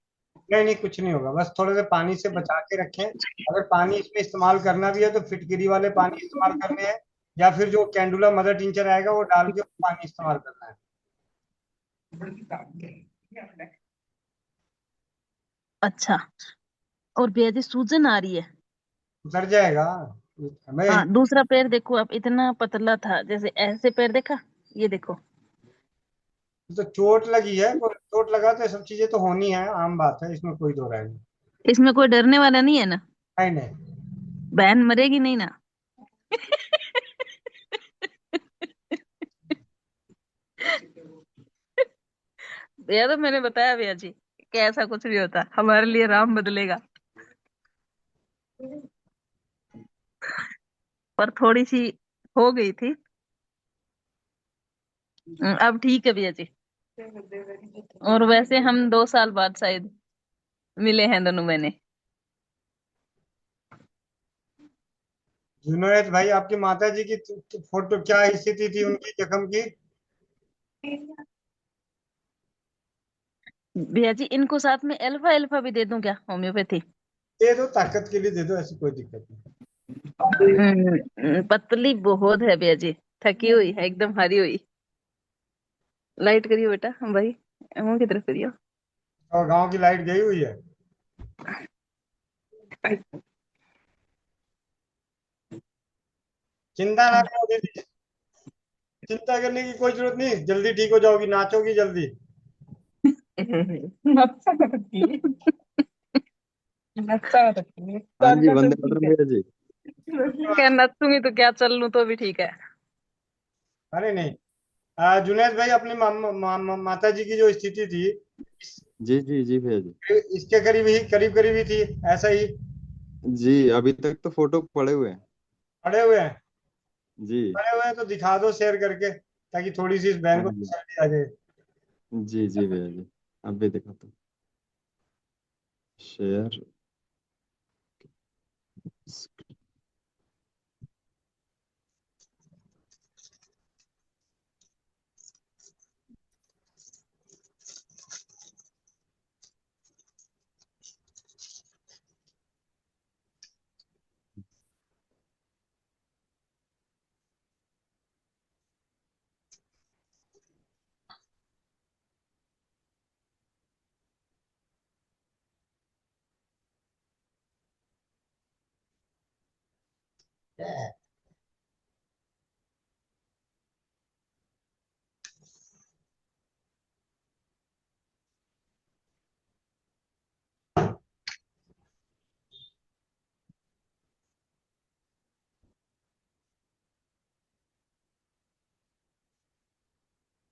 नहीं नहीं, कुछ नहीं होगा, बस थोड़े से पानी से बचा के रखें। अगर पानी इसमें इस्तेमाल करना भी है तो फिटकरी वाले पानी इस्तेमाल करने हैं, या फिर जो कैंडुला मदर टिंचर आएगा वो डाल के पानी इस्तेमाल करना है। अच्छा। और भैया जी सूजन आ रही है। उतर जाएगा हमें। हाँ, दूसरा पैर देखो आप, इतना पतला था, जैसे ऐसे पैर देखा, ये देखो। तो चोट लगी है, कोई चोट लगा तो ये सब चीजें तो होनी है, आम बात है, इसमें कोई दो राय नहीं। इसमें कोई डरने वाला नहीं है ना? नहीं नहीं। बहन मरेगी नहीं ना? भैया तो मैंने बताया भैया जी कि ऐसा कुछ नहीं होता, हमारे लिए राम बदलेगा। पर थोड़ी सी हो गई थी। अब ठीक है भैया जी। और वैसे हम 2 साल बाद शायद मिले हैं दोनों मैंने। जुनैद भाई, आपकी माता जी की फोटो, क्या स्थिति थी उनकी जख्म की? भैया जी इनको साथ में अल्फा अल्फा भी दे दूं क्या, होम्योपैथी? दे दो, ताकत के लिए दे दो, ऐसी कोई दिक्कत नहीं। पतली बहुत है भैया जी, थकी हुई है, एकदम हारी हुई। लाइट करियो बेटा, हम भाई मुंह की तरफ करियो। और गांव की लाइट गई हुई है? चिंता ना करो दीदी, चिंता करने की कोई जरूरत नहीं, जल्दी ठीक हो जाओगी, नाचोगी जल्दी। हाँ जी, वंदे मातरम भैया जी। क्या नचूंगी तो क्या, चल लूं तो भी ठीक है। अरे नहीं, जुनैद भाई, अपनी माता जी की जो स्थिति थी, जी जी जी भैया जी। इसके करीब करीब ही थी, ऐसा ही जी, अभी तक तो फोटो पड़े हुए हैं। पड़े हुए हैं? जी। पड़े हुए हैं तो दिखा दो शेयर करके, ताकि थोड़ी सी इस बहन हाँ को जी तसल्ली आ जाए। जी जी भैया जी, अभी दिखाता हूँ। शेयर।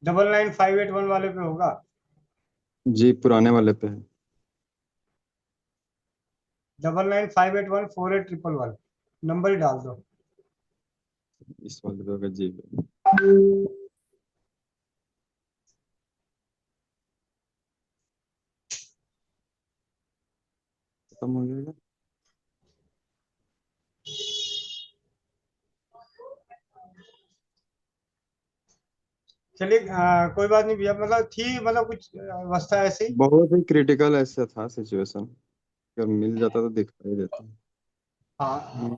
99,581 वाले पे होगा। जी पुराने वाले पे है। 99,581,4811 नंबर ही डाल दो। इस वाले पे होगा जी। खत्म हो जाएगा। चलिए कोई बात नहीं भैया, मतलब थी, मतलब कुछ अवस्था ऐसी। बहुत ही क्रिटिकल ऐसा था सिचुएशन, अगर मिल जाता तो दिखा ही देता। हाँ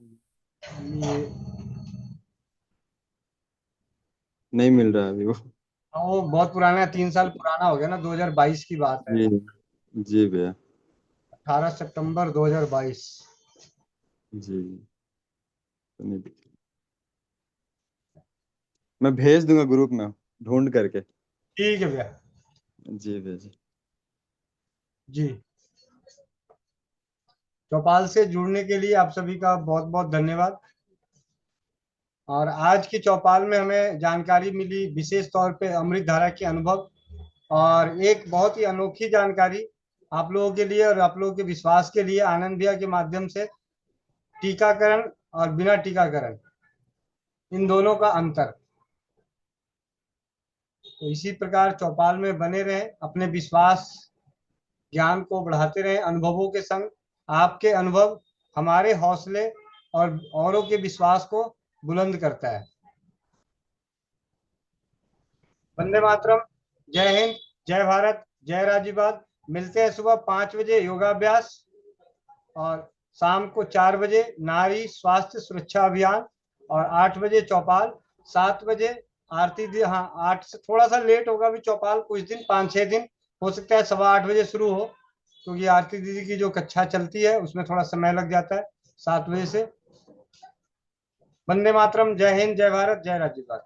ये नहीं मिल रहा है अभी वो। वो बहुत पुराना है, 3 साल पुराना हो गया ना, 2022 की बात है। जी जी भैया 18 सितंबर 2022। जी। तो नहीं दिख- मैं भेज दूंगा ग्रुप में ढूंढ करके। ठीक है भैया। जी भैया जी। जी, चौपाल से जुड़ने के लिए आप सभी का बहुत बहुत धन्यवाद। और आज की चौपाल में हमें जानकारी मिली विशेष तौर पे अमृत धारा के अनुभव, और एक बहुत ही अनोखी जानकारी आप लोगों के लिए और आप लोगों के विश्वास के लिए आनंद भैया के माध्यम से, टीकाकरण और बिना टीकाकरण इन दोनों का अंतर। तो इसी प्रकार चौपाल में बने रहें, अपने विश्वास ज्ञान को बढ़ाते रहें अनुभवों के संग। आपके अनुभव हमारे हौसले और औरों के विश्वास को बुलंद करता है। वंदे मातरम, जय हिंद, जय भारत, जय राज्यवाद। मिलते हैं सुबह 5 बजे योगाभ्यास, और शाम को 4 बजे नारी स्वास्थ्य सुरक्षा अभियान, और 8 बजे चौपाल, 7 बजे आरती दी। हाँ 8 से थोड़ा सा लेट होगा अभी चौपाल, कुछ दिन 5-6 दिन हो सकता है 8:15 बजे शुरू हो, क्योंकि आरती दीदी की जो कक्षा चलती है उसमें थोड़ा समय लग जाता है 7 बजे से। वंदे मातरम, जय हिंद, जय भारत, जय राज्यवाद।